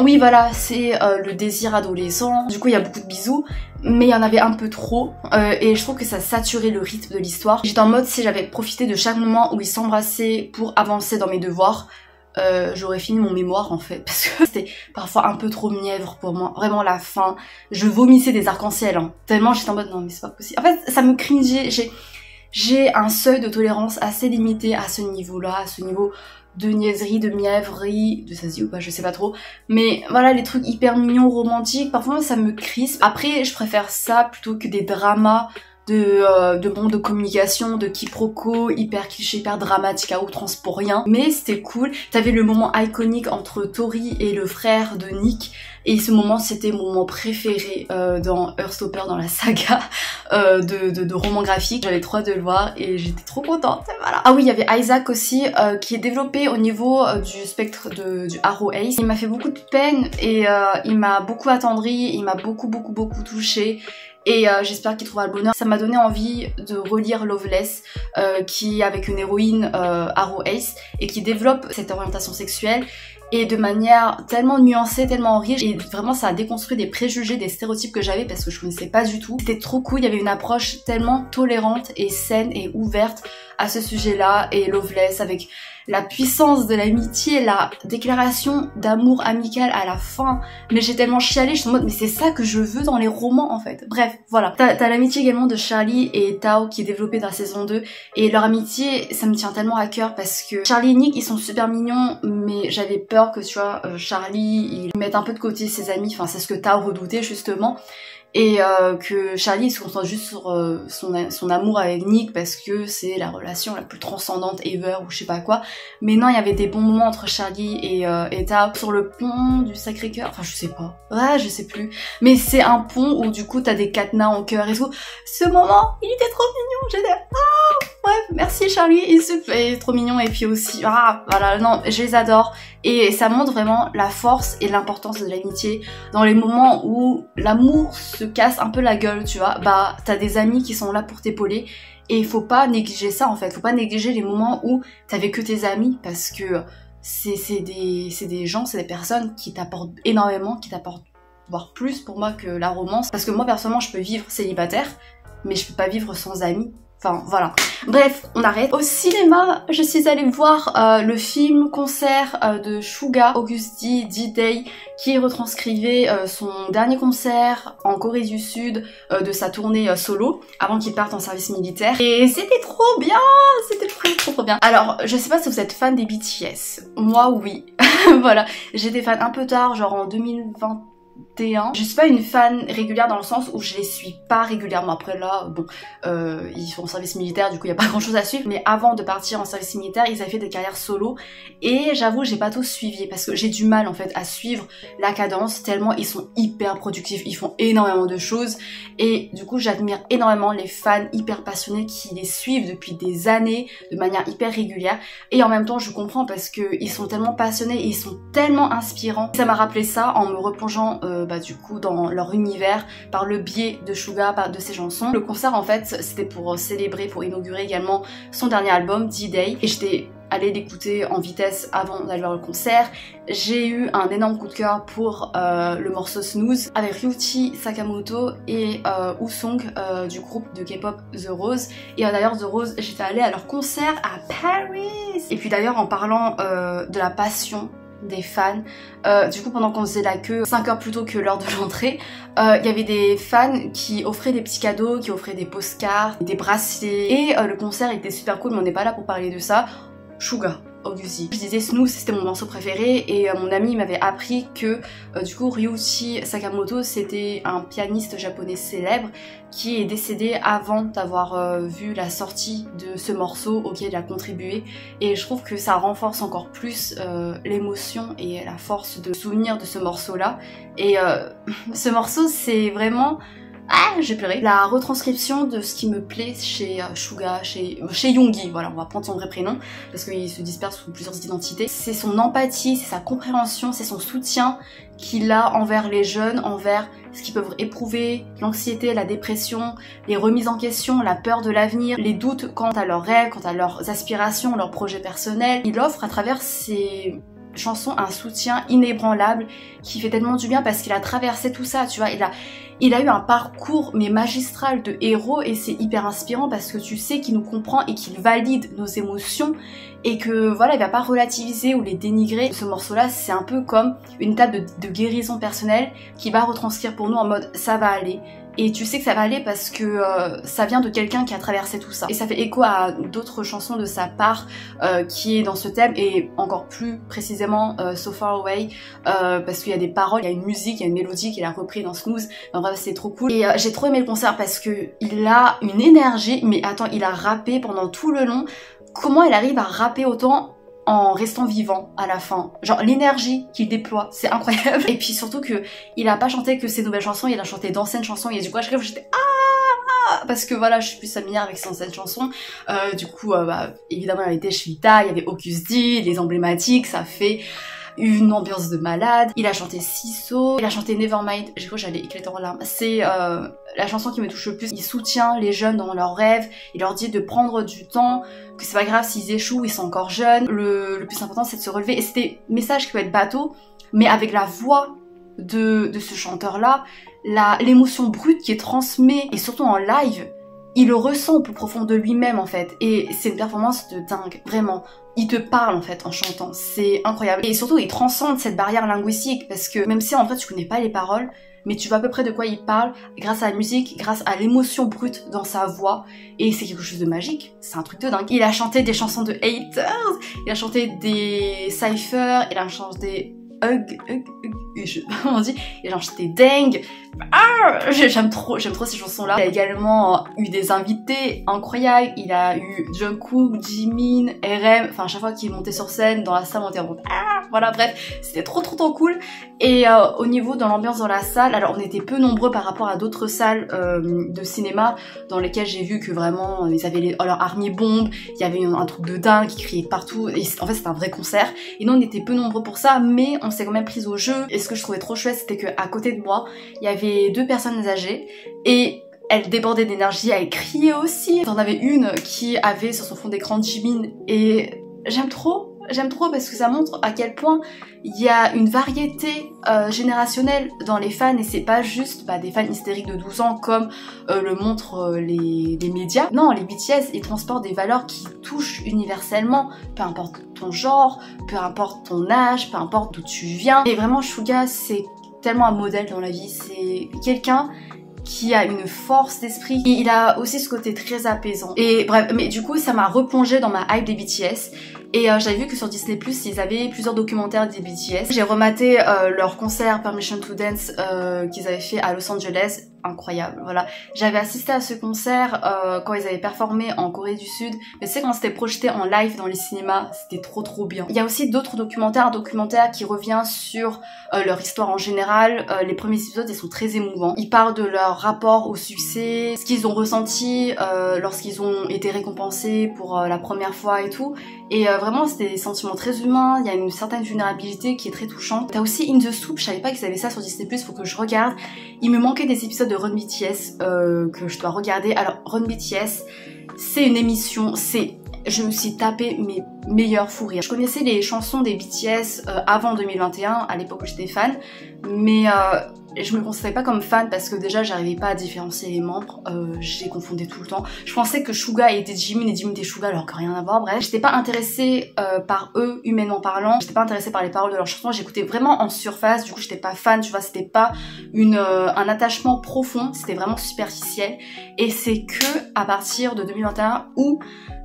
oui voilà, c'est le désir adolescent, du coup il y a beaucoup de bisous, mais il y en avait un peu trop, et je trouve que ça saturait le rythme de l'histoire. J'étais en mode, si j'avais profité de chaque moment où ils s'embrassaient pour avancer dans mes devoirs, j'aurais fini mon mémoire en fait, parce que c'était parfois un peu trop mièvre pour moi, vraiment la fin, je vomissais des arcs-en-ciel, hein. Tellement j'étais en mode non mais c'est pas possible, en fait ça me cringeait, j'ai un seuil de tolérance assez limité à ce niveau-là, à ce niveau de niaiserie, de mièvrerie, de ça se dit ou pas, je sais pas trop. Mais voilà, les trucs hyper mignons, romantiques, parfois ça me crispe. Après, je préfère ça plutôt que des dramas de bombes de communication, de quiproquos, hyper cliché, hyper dramatique à outrance pour rien. Mais c'était cool. T'avais le moment iconique entre Tori et le frère de Nick. Et ce moment, c'était mon moment préféré dans Heartstopper, dans la saga de romans graphiques. J'avais trop hâte de le voir et j'étais trop contente, voilà. Ah oui, il y avait Isaac aussi, qui est développé au niveau du spectre du Arrow Ace. Il m'a fait beaucoup de peine et il m'a beaucoup attendri, il m'a beaucoup touchée. Et j'espère qu'il trouvera le bonheur. Ça m'a donné envie de relire Loveless, qui est avec une héroïne Arrow Ace, et qui développe cette orientation sexuelle, et de manière tellement nuancée, tellement riche, et vraiment ça a déconstruit des préjugés, des stéréotypes que j'avais parce que je connaissais pas du tout. C'était trop cool, il y avait une approche tellement tolérante et saine et ouverte à ce sujet-là, et Loveless avec la puissance de l'amitié, la déclaration d'amour amical à la fin. Mais j'ai tellement chialé, je suis en mode mais c'est ça que je veux dans les romans en fait. Bref, voilà. T'as l'amitié également de Charlie et Tao qui est développée dans la saison 2. Et leur amitié, ça me tient tellement à cœur parce que Charlie et Nick, ils sont super mignons, mais j'avais peur que tu vois, Charlie, il mette un peu de côté ses amis. Enfin, c'est ce que Tao redoutait justement. Et que Charlie se concentre juste sur son amour avec Nick parce que c'est la relation la plus transcendante ever ou je sais pas quoi. Mais non, il y avait des bons moments entre Charlie et Tao sur le pont du Sacré-Cœur, enfin je sais pas, ouais je sais plus, mais c'est un pont où du coup t'as des cadenas en cœur et tout. Ce moment, il était trop mignon, j'étais bref, merci Charlie, il se fait trop mignon. Et puis aussi, voilà, non, je les adore. Et ça montre vraiment la force et l'importance de l'amitié dans les moments où l'amour se casse un peu la gueule, tu vois. Bah, t'as des amis qui sont là pour t'épauler. Et il faut pas négliger ça en fait, faut pas négliger les moments où t'avais que tes amis parce que c'est des gens, c'est des personnes qui t'apportent énormément, qui t'apportent voire plus pour moi que la romance. Parce que moi personnellement je peux vivre célibataire, mais je peux pas vivre sans amis. Enfin voilà. Bref, on arrête. Au cinéma, je suis allée voir le film concert de Suga, August D-Day, qui retranscrivait son dernier concert en Corée du Sud de sa tournée solo avant qu'il parte en service militaire. Et c'était trop bien, c'était trop bien. Alors, je sais pas si vous êtes fan des BTS. Moi, oui. Voilà, j'étais fan un peu tard, genre en 2021. Je suis pas une fan régulière dans le sens où je les suis pas régulièrement. Après là, bon, ils sont en service militaire, du coup il y a pas grand chose à suivre. Mais avant de partir en service militaire, ils avaient fait des carrières solo. Et j'avoue, j'ai pas tout suivi parce que j'ai du mal en fait à suivre la cadence tellement ils sont hyper productifs, ils font énormément de choses. Et du coup, j'admire énormément les fans hyper passionnés qui les suivent depuis des années de manière hyper régulière. Et en même temps, je comprends parce que ils sont tellement passionnés et ils sont tellement inspirants. Ça m'a rappelé ça en me replongeant du coup dans leur univers par le biais de Suga, de ses chansons. Le concert en fait c'était pour célébrer, pour inaugurer également son dernier album D-Day, et j'étais aller l'écouter en vitesse avant d'aller voir le concert. J'ai eu un énorme coup de cœur pour le morceau Snooze avec Ryuichi Sakamoto et Woo-sung du groupe de K-pop The Rose. Et d'ailleurs The Rose, j'étais allée à leur concert à Paris. Et puis d'ailleurs en parlant de la passion des fans, du coup pendant qu'on faisait la queue 5 heures plus tôt que l'heure de l'entrée, il y avait des fans qui offraient des petits cadeaux, qui offraient des postcards, des bracelets, et le concert était super cool, mais on n'est pas là pour parler de ça. Suga, obviously. Je disais Snooze, c'était mon morceau préféré, et mon ami m'avait appris que du coup Ryuichi Sakamoto c'était un pianiste japonais célèbre qui est décédé avant d'avoir vu la sortie de ce morceau auquel il a contribué, et je trouve que ça renforce encore plus l'émotion et la force de souvenir de ce morceau là. Et ce morceau c'est vraiment... Ah, j'ai pleuré. La retranscription de ce qui me plaît chez Suga, chez Yoongi, voilà, on va prendre son vrai prénom, parce qu'il se disperse sous plusieurs identités. C'est son empathie, c'est sa compréhension, c'est son soutien qu'il a envers les jeunes, envers ce qu'ils peuvent éprouver, l'anxiété, la dépression, les remises en question, la peur de l'avenir, les doutes quant à leurs rêves, quant à leurs aspirations, leurs projets personnels. Il offre à travers ses chansons un soutien inébranlable qui fait tellement du bien parce qu'il a traversé tout ça, tu vois, il a eu un parcours mais magistral de héros, et c'est hyper inspirant parce que tu sais qu'il nous comprend et qu'il valide nos émotions, et que voilà, il va pas relativiser ou les dénigrer. Ce morceau là c'est un peu comme une étape de guérison personnelle qui va retranscrire pour nous en mode ça va aller. Et tu sais que ça va aller parce que ça vient de quelqu'un qui a traversé tout ça. Et ça fait écho à d'autres chansons de sa part qui est dans ce thème, et encore plus précisément So Far Away, parce qu'il y a des paroles, il y a une musique, il y a une mélodie qu'il a repris dans Snooze. En bref, c'est trop cool. Et j'ai trop aimé le concert parce que il a une énergie, mais attends, il a rappé pendant tout le long. Comment il arrive à rapper autant en restant vivant à la fin, genre l'énergie qu'il déploie, c'est incroyable. Et puis surtout que il a pas chanté que ses nouvelles chansons, il a chanté d'anciennes chansons, et du coup à chaque fois j'étais parce que voilà, je suis plus familière avec ses anciennes chansons. Du coup bah, évidemment il y avait Shvita, il y avait Ocus D, les emblématiques, ça fait une ambiance de malade. Il a chanté Siso, il a chanté Nevermind, j'ai cru que j'allais éclater en larmes. C'est la chanson qui me touche le plus. Il soutient les jeunes dans leurs rêves, il leur dit de prendre du temps, que c'est pas grave s'ils échouent, ils sont encore jeunes. Le plus important c'est de se relever, et c'était un message qui peut être bateau, mais avec la voix de ce chanteur là, l'émotion brute qui est transmise, et surtout en live, il le ressent au plus profond de lui-même en fait, et c'est une performance de dingue, vraiment. Il te parle en fait en chantant, c'est incroyable. Et surtout il transcende cette barrière linguistique, parce que même si en fait tu connais pas les paroles, mais tu vois à peu près de quoi il parle grâce à la musique, grâce à l'émotion brute dans sa voix, et c'est quelque chose de magique, c'est un truc de dingue. Il a chanté des chansons de haters, il a chanté des cyphers, il a chanté je sais pas comment on dit, il a chanté Deng. J'aime trop ces chansons là. Il a également eu des invités incroyables, il a eu Jungkook, Jimin, RM, enfin à chaque fois qu'il montait sur scène dans la salle on était en mode voilà, bref, c'était trop trop cool. Et au niveau de l'ambiance dans la salle, alors on était peu nombreux par rapport à d'autres salles de cinéma dans lesquelles j'ai vu que vraiment ils avaient leur army bombe, il y avait un truc de dingue qui criait partout, et en fait c'était un vrai concert. Et nous on était peu nombreux pour ça, mais on s'est quand même pris au jeu. Et ce que je trouvais trop chouette, c'était qu'à côté de moi il y avait 2 personnes âgées, et elles débordaient d'énergie, elles criaient aussi. T'en avais une qui avait sur son fond d'écran Jimin, et j'aime trop parce que ça montre à quel point il y a une variété générationnelle dans les fans, et c'est pas juste des fans hystériques de 12 ans comme le montrent les médias. Non, les BTS ils transportent des valeurs qui touchent universellement, peu importe ton genre, peu importe ton âge, peu importe d'où tu viens. Et vraiment Suga c'est tellement un modèle dans la vie, c'est quelqu'un qui a une force d'esprit, et il a aussi ce côté très apaisant. Et bref, mais du coup ça m'a replongé dans ma hype des BTS, et j'avais vu que sur Disney+, ils avaient plusieurs documentaires des BTS. J'ai rematé leur concert Permission to Dance qu'ils avaient fait à Los Angeles, incroyable, voilà. J'avais assisté à ce concert quand ils avaient performé en Corée du Sud, mais c'est quand c'était projeté en live dans les cinémas, c'était trop bien. Il y a aussi d'autres documentaires, un documentaire qui revient sur leur histoire en général. Les premiers épisodes ils sont très émouvants, ils parlent de leur rapport au succès, ce qu'ils ont ressenti lorsqu'ils ont été récompensés pour la première fois et tout. Et vraiment c'était des sentiments très humains, il y a une certaine vulnérabilité qui est très touchante. T'as aussi In The Soup, je savais pas qu'ils avaient ça sur Disney+, faut que je regarde. Il me manquait des épisodes de Run BTS que je dois regarder. Alors Run BTS, c'est une émission, c'est je me suis tapé mes meilleurs fous rires. Je connaissais les chansons des BTS avant 2021, à l'époque où j'étais fan, mais je me considérais pas comme fan parce que déjà j'arrivais pas à différencier les membres, je les confondais tout le temps. Je pensais que Suga était Jimin et Jimin était Suga alors que rien à voir, bref. J'étais pas intéressée par eux, humainement parlant, j'étais pas intéressée par les paroles de leurs chansons, j'écoutais vraiment en surface, du coup j'étais pas fan, tu vois, c'était pas un attachement profond, c'était vraiment superficiel. Et c'est que à partir de 2021 où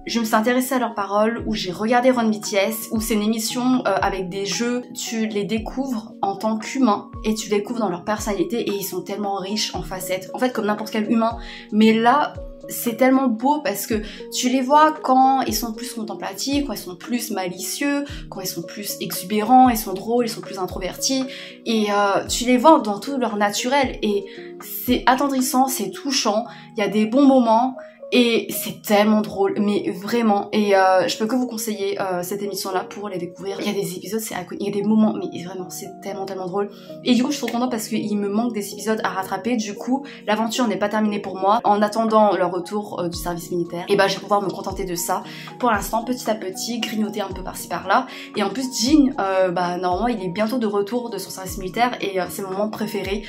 je me suis intéressée à leurs paroles, où j'ai regardé Run BTS, où c'est une émission avec des jeux, tu les découvres en tant qu'humains et tu découvres dans leur personnalité et ils sont tellement riches en facettes, en fait comme n'importe quel humain, mais là c'est tellement beau parce que tu les vois quand ils sont plus contemplatifs, quand ils sont plus malicieux, quand ils sont plus exubérants, ils sont drôles, ils sont plus introvertis et tu les vois dans tout leur naturel et c'est attendrissant, c'est touchant, il y a des bons moments. Et c'est tellement drôle, mais vraiment. Et je peux que vous conseiller cette émission-là pour les découvrir. Il y a des épisodes, il y a des moments, mais vraiment, c'est tellement drôle. Et du coup, je suis trop contente parce qu'il me manque des épisodes à rattraper. Du coup, l'aventure n'est pas terminée pour moi. En attendant le retour du service militaire, et ben, je vais pouvoir me contenter de ça. Pour l'instant, petit à petit, grignoter un peu par-ci par-là. Et en plus, Jin, normalement, il est bientôt de retour de son service militaire et c'est mon moment préféré.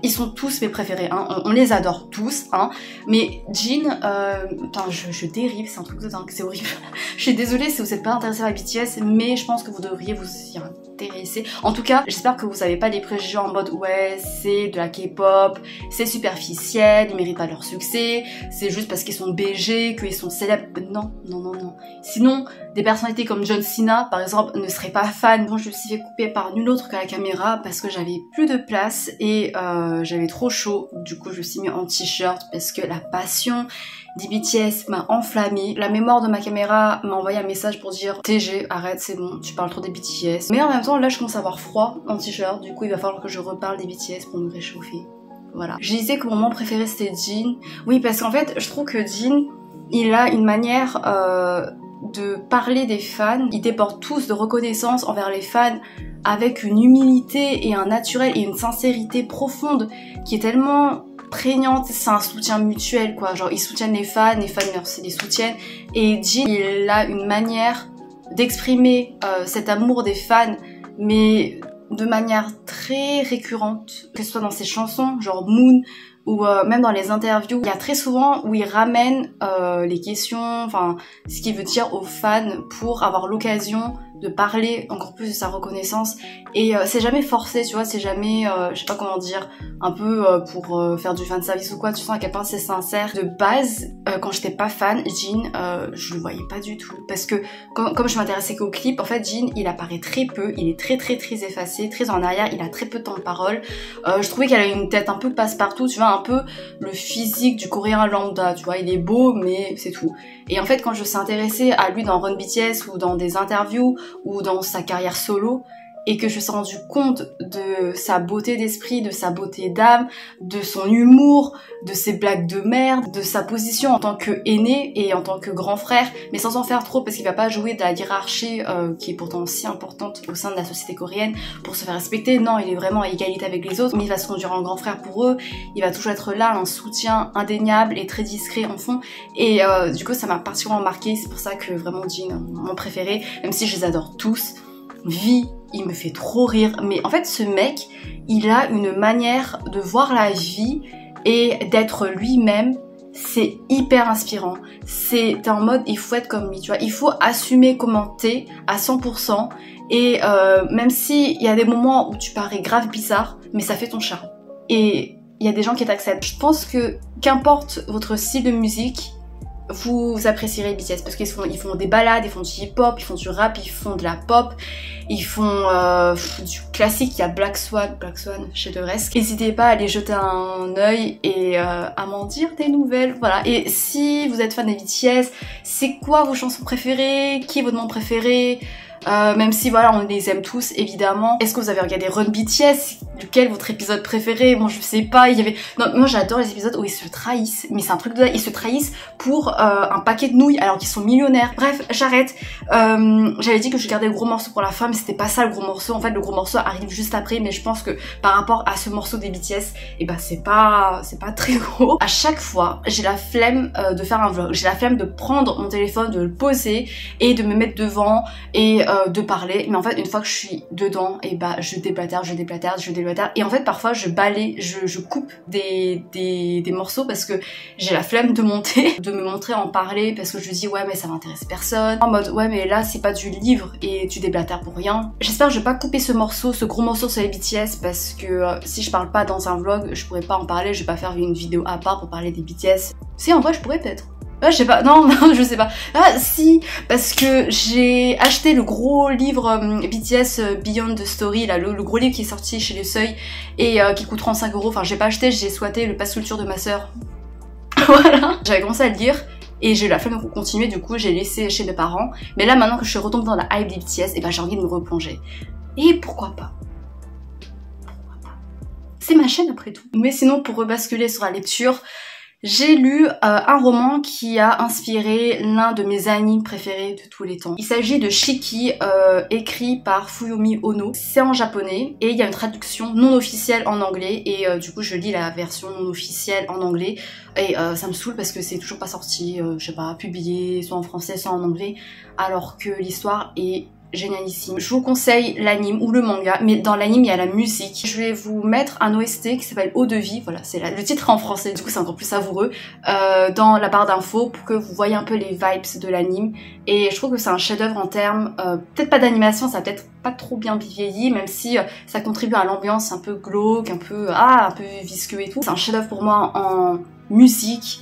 Ils sont tous mes préférés, hein. On les adore tous, hein. Mais Jin, je dérive, c'est un truc de dingue, c'est horrible. Je suis désolée si vous n'êtes pas intéressé par BTS, mais je pense que vous devriez vous y intéresser. En tout cas, j'espère que vous n'avez pas des préjugés en mode ouais, c'est de la K-pop, c'est superficiel, ils méritent pas leur succès, c'est juste parce qu'ils sont BG, qu'ils sont célèbres. Non. Sinon, des personnalités comme John Cena, par exemple, ne seraient pas fans. Bon, je me suis fait couper par nul autre que la caméra parce que j'avais plus de place et j'avais trop chaud. Du coup, je me suis mis en t-shirt parce que la passion des BTS m'a enflammée. La mémoire de ma caméra m'a envoyé un message pour dire TG, arrête, c'est bon, tu parles trop des BTS. Mais en même temps, là, je commence à avoir froid en t-shirt. Du coup, il va falloir que je reparle des BTS pour me réchauffer. Voilà. Je disais que mon moment préféré, c'était Jin. Oui, parce qu'en fait, je trouve que Jin, il a une manière de parler des fans. Ils déportent tous de reconnaissance envers les fans avec une humilité et un naturel et une sincérité profonde qui est tellement prégnante. C'est un soutien mutuel, quoi. Genre, ils soutiennent les fans les soutiennent. Et Jin, il a une manière d'exprimer cet amour des fans, mais de manière très récurrente, que ce soit dans ses chansons, genre Moon, ou même dans les interviews, il y a très souvent où il ramène les questions, enfin ce qu'il veut dire aux fans pour avoir l'occasion de parler encore plus de sa reconnaissance. Et c'est jamais forcé, tu vois, c'est jamais, je sais pas comment dire, un peu pour faire du fan service ou quoi, tu sens à quel point c'est sincère. De base, quand j'étais pas fan, Jin, je le voyais pas du tout. Parce que comme je m'intéressais qu'au clip, en fait Jin, il apparaît très peu, il est très effacé, très en arrière, il a très peu de temps de parole. Je trouvais qu'elle a une tête un peu passe-partout, tu vois, un peu le physique du coréen lambda, tu vois, il est beau mais c'est tout. Et en fait quand je me suis intéressée à lui dans Run BTS ou dans des interviews ou dans sa carrière solo, et que je me suis rendu compte de sa beauté d'esprit, de sa beauté d'âme, de son humour, de ses blagues de merde, de sa position en tant que aîné et en tant que grand frère, mais sans en faire trop parce qu'il va pas jouer de la hiérarchie qui est pourtant si importante au sein de la société coréenne pour se faire respecter. Non, il est vraiment à égalité avec les autres, mais il va se conduire en grand frère pour eux, il va toujours être là, un soutien indéniable et très discret en fond. Et du coup ça m'a particulièrement marqué, c'est pour ça que vraiment Jin, mon préféré, même si je les adore tous. V, il me fait trop rire, mais en fait ce mec, il a une manière de voir la vie et d'être lui-même, c'est hyper inspirant. C'est en mode, il faut être comme lui, tu vois, il faut assumer comment t'es à 100%, et même si il y a des moments où tu parais grave bizarre, mais ça fait ton charme. Et il y a des gens qui t'acceptent. Je pense que qu'importe votre style de musique, vous apprécierez BTS parce qu'ils font des ballades, ils font du hip-hop, ils font du rap, ils font de la pop, ils font du classique, il y a Black Swan, chef-d'œuvresque. N'hésitez pas à aller jeter un œil et à m'en dire des nouvelles, voilà. Et si vous êtes fan des BTS, c'est quoi vos chansons préférées? Qui est votre membre préféré? même si voilà on les aime tous évidemment. Est-ce que vous avez regardé Run BTS? Lequel votre épisode préféré? Moi je sais pas, il y avait... Non, moi j'adore les épisodes où ils se trahissent, mais c'est un truc de là, ils se trahissent pour un paquet de nouilles alors qu'ils sont millionnaires. Bref, j'arrête. J'avais dit que je gardais le gros morceau pour la fin, mais c'était pas ça le gros morceau. En fait le gros morceau arrive juste après, mais je pense que par rapport à ce morceau des BTS, et ben c'est pas très gros. À chaque fois, j'ai la flemme de faire un vlog, j'ai la flemme de prendre mon téléphone, de le poser et de me mettre devant et de parler. Mais en fait une fois que je suis dedans, et bah je déblatère, et en fait parfois je balaye, je coupe des morceaux parce que j'ai la flemme de monter, de me montrer, en parler, parce que je dis ouais mais ça m'intéresse personne, en mode ouais mais là c'est pas du livre et tu déblatères pour rien. J'espère que je vais pas couper ce morceau, ce gros morceau sur les BTS, parce que si je parle pas dans un vlog, je pourrais pas en parler, je vais pas faire une vidéo à part pour parler des BTS. Si en vrai je pourrais peut-être. Je sais pas, non, je sais pas. Ah si, parce que j'ai acheté le gros livre BTS Beyond the Story, là, le gros livre qui est sorti chez Les Seuils et qui coûte 35 €. Enfin j'ai pas acheté, j'ai squatté le pass culture de ma sœur. Voilà. J'avais commencé à le lire et j'ai eu la flemme de continuer, du coup j'ai laissé chez mes parents. Mais là maintenant que je suis retombée dans la hype des BTS, et ben j'ai envie de me replonger. Et pourquoi pas? C'est ma chaîne après tout. Mais sinon pour rebasculer sur la lecture, j'ai lu un roman qui a inspiré l'un de mes animes préférés de tous les temps. Il s'agit de Shiki, écrit par Fuyumi Ono. C'est en japonais et il y a une traduction non officielle en anglais et du coup je lis la version non officielle en anglais et ça me saoule parce que c'est toujours pas sorti, je sais pas, publié soit en français soit en anglais, alors que l'histoire est génialissime. Je vous conseille l'anime ou le manga, mais dans l'anime il y a la musique. Je vais vous mettre un OST qui s'appelle Eau de vie, voilà c'est le titre en français, du coup c'est encore plus savoureux, dans la barre d'infos pour que vous voyez un peu les vibes de l'anime. Et je trouve que c'est un chef-d'œuvre en termes, peut-être pas d'animation, ça a peut-être pas trop bien vieilli, même si ça contribue à l'ambiance un peu glauque, un peu visqueux et tout. C'est un chef-d'œuvre pour moi en musique,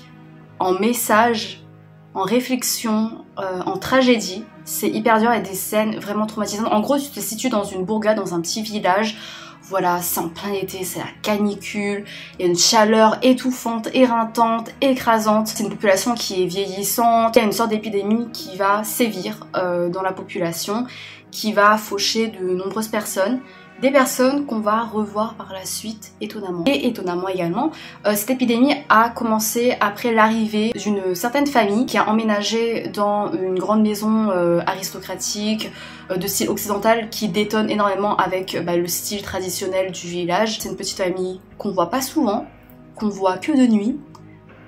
en message, en réflexion, en tragédie. C'est hyper dur et des scènes vraiment traumatisantes. En gros, tu te situes dans une bourgade, dans un petit village. Voilà, c'est en plein été, c'est la canicule. Il y a une chaleur étouffante, éreintante, écrasante. C'est une population qui est vieillissante. Il y a une sorte d'épidémie qui va sévir dans la population, qui va faucher de nombreuses personnes. Des personnes qu'on va revoir par la suite étonnamment. Et étonnamment également, cette épidémie a commencé après l'arrivée d'une certaine famille qui a emménagé dans une grande maison aristocratique de style occidental qui détonne énormément avec le style traditionnel du village. C'est une petite famille qu'on voit pas souvent, qu'on voit que de nuit.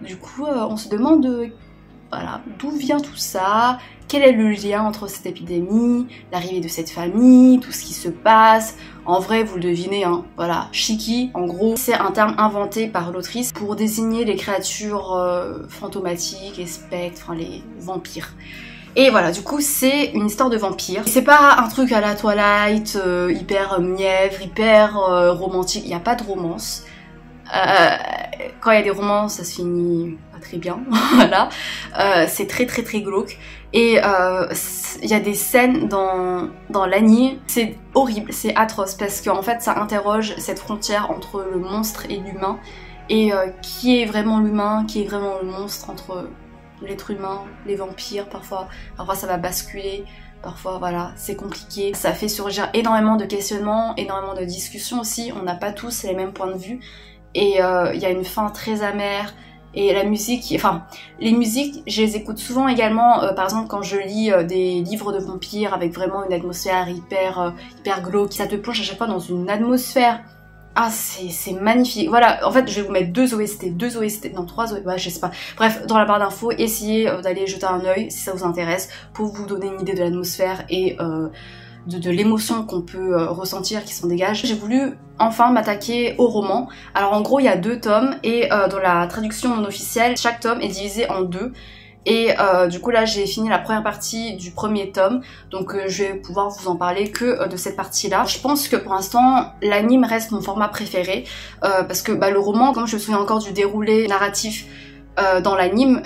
Du coup, on se demande voilà, d'où vient tout ça, quel est le lien entre cette épidémie, l'arrivée de cette famille, tout ce qui se passe. En vrai, vous le devinez, hein, voilà, Shiki, en gros, c'est un terme inventé par l'autrice pour désigner les créatures fantomatiques, les spectres, enfin les vampires. Et voilà, du coup, c'est une histoire de vampire. C'est pas un truc à la Twilight, hyper mièvre, hyper romantique, il n'y a pas de romance. Quand il y a des romances, ça se finit pas très bien, voilà. C'est très glauque. Et il y a des scènes dans l'anime, c'est horrible, c'est atroce, parce qu'en fait ça interroge cette frontière entre le monstre et l'humain, et qui est vraiment l'humain, qui est vraiment le monstre, entre l'être humain, les vampires, parfois ça va basculer. Parfois, voilà, c'est compliqué. Ça fait surgir énormément de questionnements, énormément de discussions aussi. On n'a pas tous les mêmes points de vue. Et il y a une fin très amère. Et la musique, enfin, les musiques, je les écoute souvent également, par exemple quand je lis des livres de vampires avec vraiment une atmosphère hyper glauque. Ça te plonge à chaque fois dans une atmosphère. Ah, c'est magnifique. Voilà, en fait, je vais vous mettre trois OST, ouais, je sais pas. Bref, dans la barre d'infos, essayez d'aller jeter un œil si ça vous intéresse pour vous donner une idée de l'atmosphère et de l'émotion qu'on peut ressentir qui s'en dégage. J'ai voulu enfin m'attaquer au roman. Alors en gros il y a 2 tomes et dans la traduction non officielle, chaque tome est divisé en 2. Et du coup là j'ai fini la première partie du premier tome, donc je vais pouvoir vous en parler que de cette partie là. Je pense que pour l'instant l'anime reste mon format préféré parce que le roman, comme je me souviens encore du déroulé narratif dans l'anime,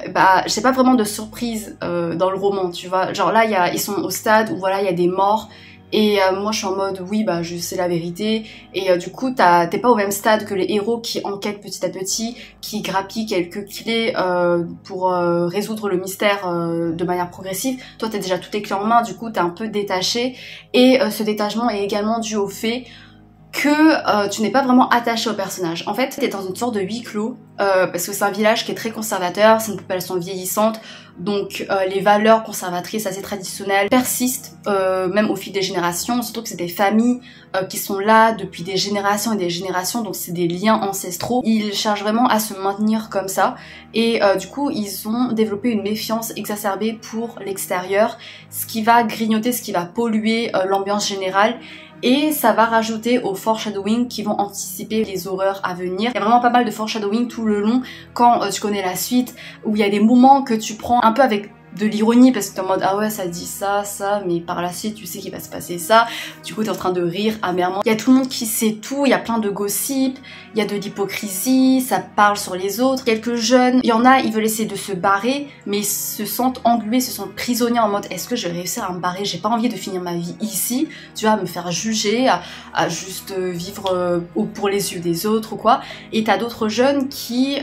j'ai pas vraiment de surprise dans le roman, tu vois. Genre là ils sont au stade où voilà il y a des morts et moi je suis en mode oui bah je sais la vérité, et du coup t'es pas au même stade que les héros qui enquêtent petit à petit, qui grappillent quelques clés pour résoudre le mystère de manière progressive. Toi t'as déjà toutes les clés en main, du coup t'es un peu détaché, et ce détachement est également dû au fait que tu n'es pas vraiment attaché au personnage. En fait, t'es dans une sorte de huis clos, parce que c'est un village qui est très conservateur, c'est une population vieillissante, donc les valeurs conservatrices assez traditionnelles persistent même au fil des générations, surtout que c'est des familles qui sont là depuis des générations et des générations, donc c'est des liens ancestraux. Ils cherchent vraiment à se maintenir comme ça, et du coup ils ont développé une méfiance exacerbée pour l'extérieur, ce qui va grignoter, ce qui va polluer l'ambiance générale. Et ça va rajouter au foreshadowing qui vont anticiper les horreurs à venir. Il y a vraiment pas mal de foreshadowing tout le long quand tu connais la suite, où il y a des moments que tu prends un peu avec de l'ironie parce que t'es en mode ah ouais ça dit ça, mais par la suite tu sais qu'il va se passer ça, du coup t'es en train de rire amèrement. Il y a tout le monde qui sait tout, il y a plein de gossip, il y a de l'hypocrisie, ça parle sur les autres. Quelques jeunes, il y en a, ils veulent essayer de se barrer, mais ils se sentent englués, se sentent prisonniers en mode est-ce que je vais réussir à me barrer, j'ai pas envie de finir ma vie ici, tu vois, à me faire juger, à juste vivre pour les yeux des autres ou quoi. Et t'as d'autres jeunes qui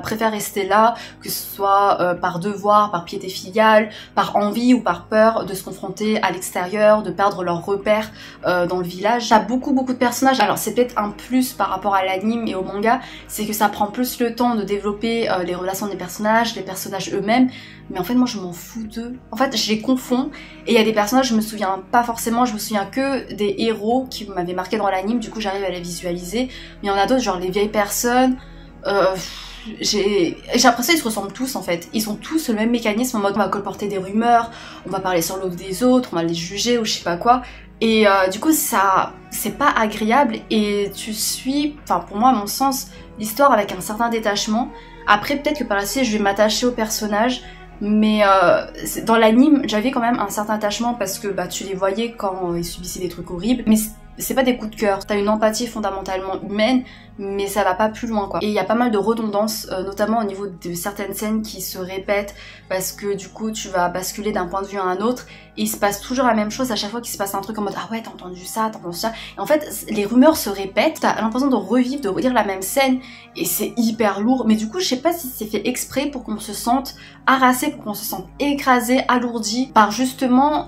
préfèrent rester là, que ce soit par devoir, par piété filiale, par envie ou par peur de se confronter à l'extérieur, de perdre leurs repères dans le village. T'as beaucoup de personnages, alors c'est peut-être un plus par rapport à l'anime et au manga, c'est que ça prend plus le temps de développer les relations des personnages, les personnages eux-mêmes, mais en fait moi je m'en fous d'eux. En fait je les confonds, et il y a des personnages je me souviens pas forcément, je me souviens que des héros qui m'avaient marqué dans l'anime, du coup j'arrive à les visualiser, mais il y en a d'autres genre les vieilles personnes, j'ai l'impression qu'ils se ressemblent tous en fait. Ils ont tous le même mécanisme en mode on va colporter des rumeurs, on va parler sur l'eau des autres, on va les juger ou je sais pas quoi. Et du coup ça c'est pas agréable, et tu suis, enfin pour moi à mon sens, l'histoire avec un certain détachement. Après peut-être que par la suite je vais m'attacher au personnage, mais dans l'anime j'avais quand même un certain attachement parce que tu les voyais quand ils subissaient des trucs horribles, mais c'est pas des coups de cœur. T'as une empathie fondamentalement humaine, mais ça va pas plus loin quoi. Et il y a pas mal de redondances, notamment au niveau de certaines scènes qui se répètent, parce que du coup tu vas basculer d'un point de vue à un autre, et il se passe toujours la même chose à chaque fois qu'il se passe un truc en mode ah ouais t'as entendu ça, t'as entendu ça. Et en fait les rumeurs se répètent, t'as l'impression de revivre, de redire la même scène, et c'est hyper lourd. Mais du coup je sais pas si c'est fait exprès pour qu'on se sente harassé, pour qu'on se sente écrasé, alourdi par justement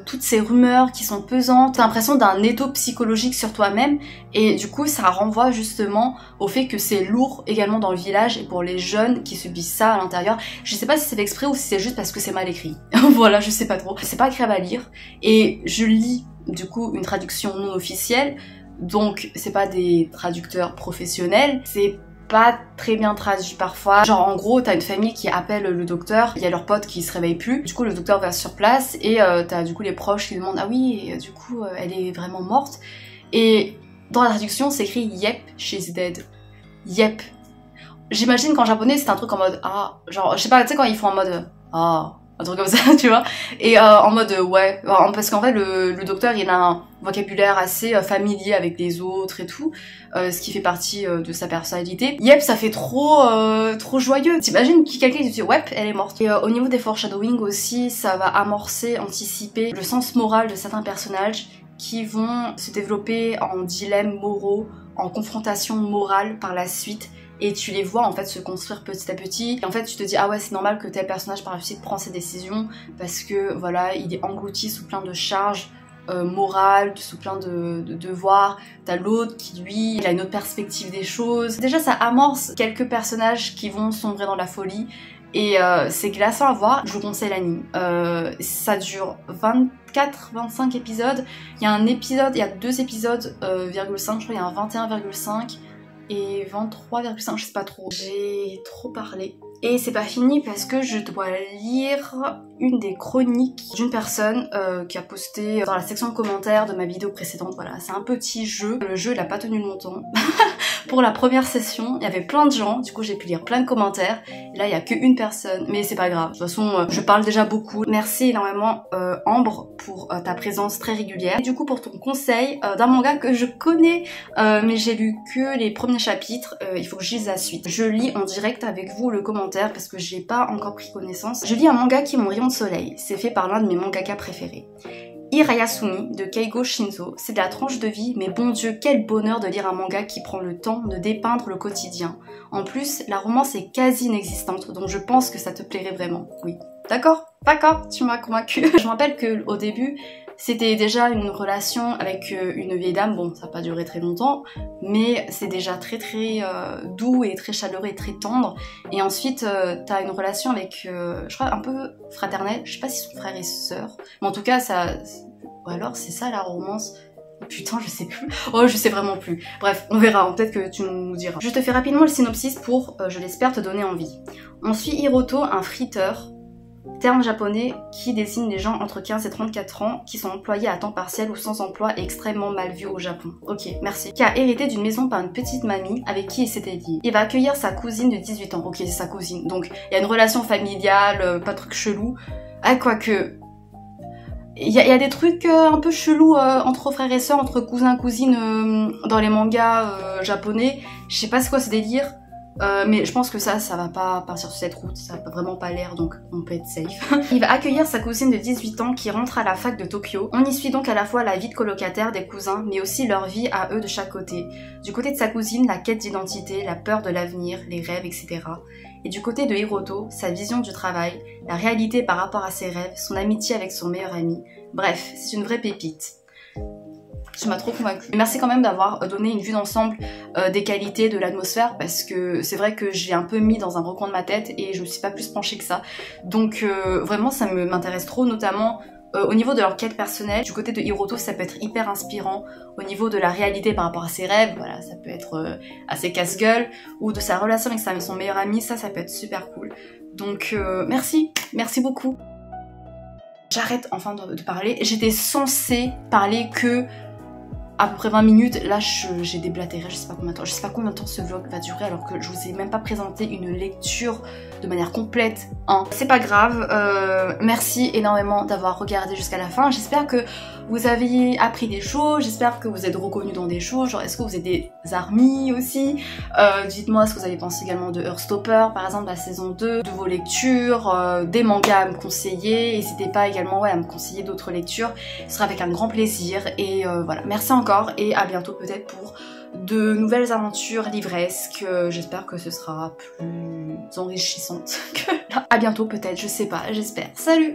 toutes ces rumeurs qui sont pesantes. T'as l'impression d'un étau psychologique sur toi-même, et du coup ça renvoie justement au fait que c'est lourd également dans le village et pour les jeunes qui subissent ça à l'intérieur. Je sais pas si c'est fait exprès ou si c'est juste parce que c'est mal écrit. Voilà, je sais pas trop. C'est pas agréable à lire, et je lis du coup une traduction non officielle, donc c'est pas des traducteurs professionnels, c'est pas très bien traduit parfois. Genre en gros t'as une famille qui appelle le docteur, il y a leur pote qui se réveille plus, du coup le docteur va sur place, et t'as du coup les proches qui demandent ah oui, et, du coup elle est vraiment morte, et dans la traduction c'est écrit yep she's dead. Yep. J'imagine qu'en japonais c'est un truc en mode ah, genre je sais pas, tu sais quand ils font en mode ah, un truc comme ça tu vois, et en mode ouais, parce qu'en fait le docteur il a un vocabulaire assez familier avec les autres et tout, ce qui fait partie de sa personnalité. Yep, ça fait trop joyeux. T'imagines quelqu'un qui te dit ouais elle est morte. Et au niveau des foreshadowing aussi, ça va amorcer, anticiper le sens moral de certains personnages qui vont se développer en dilemmes moraux, en confrontation morale par la suite, et tu les vois en fait se construire petit à petit, et en fait tu te dis ah ouais c'est normal que tel personnage par la suite prend ses décisions parce que voilà il est englouti sous plein de charges morales, sous plein de devoirs. T'as l'autre qui lui il a une autre perspective des choses. Déjà ça amorce quelques personnages qui vont sombrer dans la folie, et c'est glaçant à voir. Je vous conseille l'anime. Ça dure 24-25 épisodes. Il y a un épisode, il y a 2 épisodes, 5, je crois il y a un 21,5 et 23,5, je sais pas trop. J'ai trop parlé. Et c'est pas fini parce que je dois lire une des chroniques d'une personne qui a posté dans la section de commentaires de ma vidéo précédente. Voilà, c'est un petit jeu. Le jeu il a pas tenu longtemps. Pour la première session, il y avait plein de gens, du coup j'ai pu lire plein de commentaires. Et là il y a qu'une personne, mais c'est pas grave. De toute façon, je parle déjà beaucoup. Merci énormément Ambre pour ta présence très régulière. Et du coup pour ton conseil d'un manga que je connais, mais j'ai lu que les premiers chapitres, il faut que je lise la suite. Je lis en direct avec vous le commentaire parce que j'ai pas encore pris connaissance. Je lis un manga qui est mon rayon de soleil. C'est fait par l'un de mes mangaka préférés. Irayasumi de Keigo Shinzo. C'est de la tranche de vie, mais bon Dieu, quel bonheur de lire un manga qui prend le temps de dépeindre le quotidien. En plus, la romance est quasi inexistante, donc je pense que ça te plairait vraiment. Oui. D'accord, tu m'as convaincue. Je me rappelle qu'au début, c'était déjà une relation avec une vieille dame. Bon, ça n'a pas duré très longtemps, mais c'est déjà très doux et très chaleureux et très tendre. Et ensuite, t'as une relation avec, je crois, un peu fraternelle. Je sais pas si sont frères et sœurs, mais en tout cas, ça... Ou alors, c'est ça la romance? Putain, je sais plus. Oh, je sais vraiment plus. Bref, on verra, peut-être que tu nous diras. Je te fais rapidement le synopsis pour, je l'espère, te donner envie. On suit Hiroto, un friteur, terme japonais qui désigne les gens entre 15 et 34 ans qui sont employés à temps partiel ou sans emploi et extrêmement mal vus au Japon. Ok, merci. Qui a hérité d'une maison par une petite mamie avec qui il s'était lié. Il va accueillir sa cousine de 18 ans. Ok, c'est sa cousine. Donc, il y a une relation familiale, pas de truc chelou. Ah, quoique... Il y a des trucs un peu chelous entre frères et sœurs, entre cousins cousines dans les mangas japonais. Je sais pas c'est quoi ce délire, mais je pense que ça va pas partir sur cette route, ça n'a vraiment pas l'air, donc on peut être safe. Il va accueillir sa cousine de 18 ans qui rentre à la fac de Tokyo. On y suit donc à la fois la vie de colocataire des cousins, mais aussi leur vie à eux de chaque côté. Du côté de sa cousine, la quête d'identité, la peur de l'avenir, les rêves, etc. Et du côté de Hiroto, sa vision du travail, la réalité par rapport à ses rêves, son amitié avec son meilleur ami. Bref, c'est une vraie pépite. Tu m'as trop convaincue. Merci quand même d'avoir donné une vue d'ensemble des qualités de l'atmosphère, parce que c'est vrai que j'ai un peu mis dans un recoin de ma tête et je me suis pas plus penchée que ça. Donc vraiment ça m'intéresse trop, notamment au niveau de leur quête personnelle. Du côté de Hiroto, ça peut être hyper inspirant. Au niveau de la réalité par rapport à ses rêves, voilà, ça peut être assez casse-gueule. Ou de sa relation avec son meilleur ami, ça peut être super cool. Donc merci beaucoup. J'arrête enfin de parler. J'étais censée parler que à peu près 20 minutes, là j'ai déblatéré, je sais pas combien de temps ce vlog va durer alors que je vous ai même pas présenté une lecture de manière complète, hein. C'est pas grave, merci énormément d'avoir regardé jusqu'à la fin, j'espère que vous avez appris des choses, j'espère que vous êtes reconnus dans des choses, genre est-ce que vous êtes des armies aussi, dites-moi ce que vous avez pensé également de Heartstopper par exemple, la saison 2, de vos lectures, des mangas à me conseiller, n'hésitez pas également à me conseiller d'autres lectures, ce sera avec un grand plaisir et voilà, merci encore et à bientôt peut-être pour de nouvelles aventures livresques, j'espère que ce sera plus enrichissante que là. À bientôt peut-être, je sais pas, j'espère. Salut!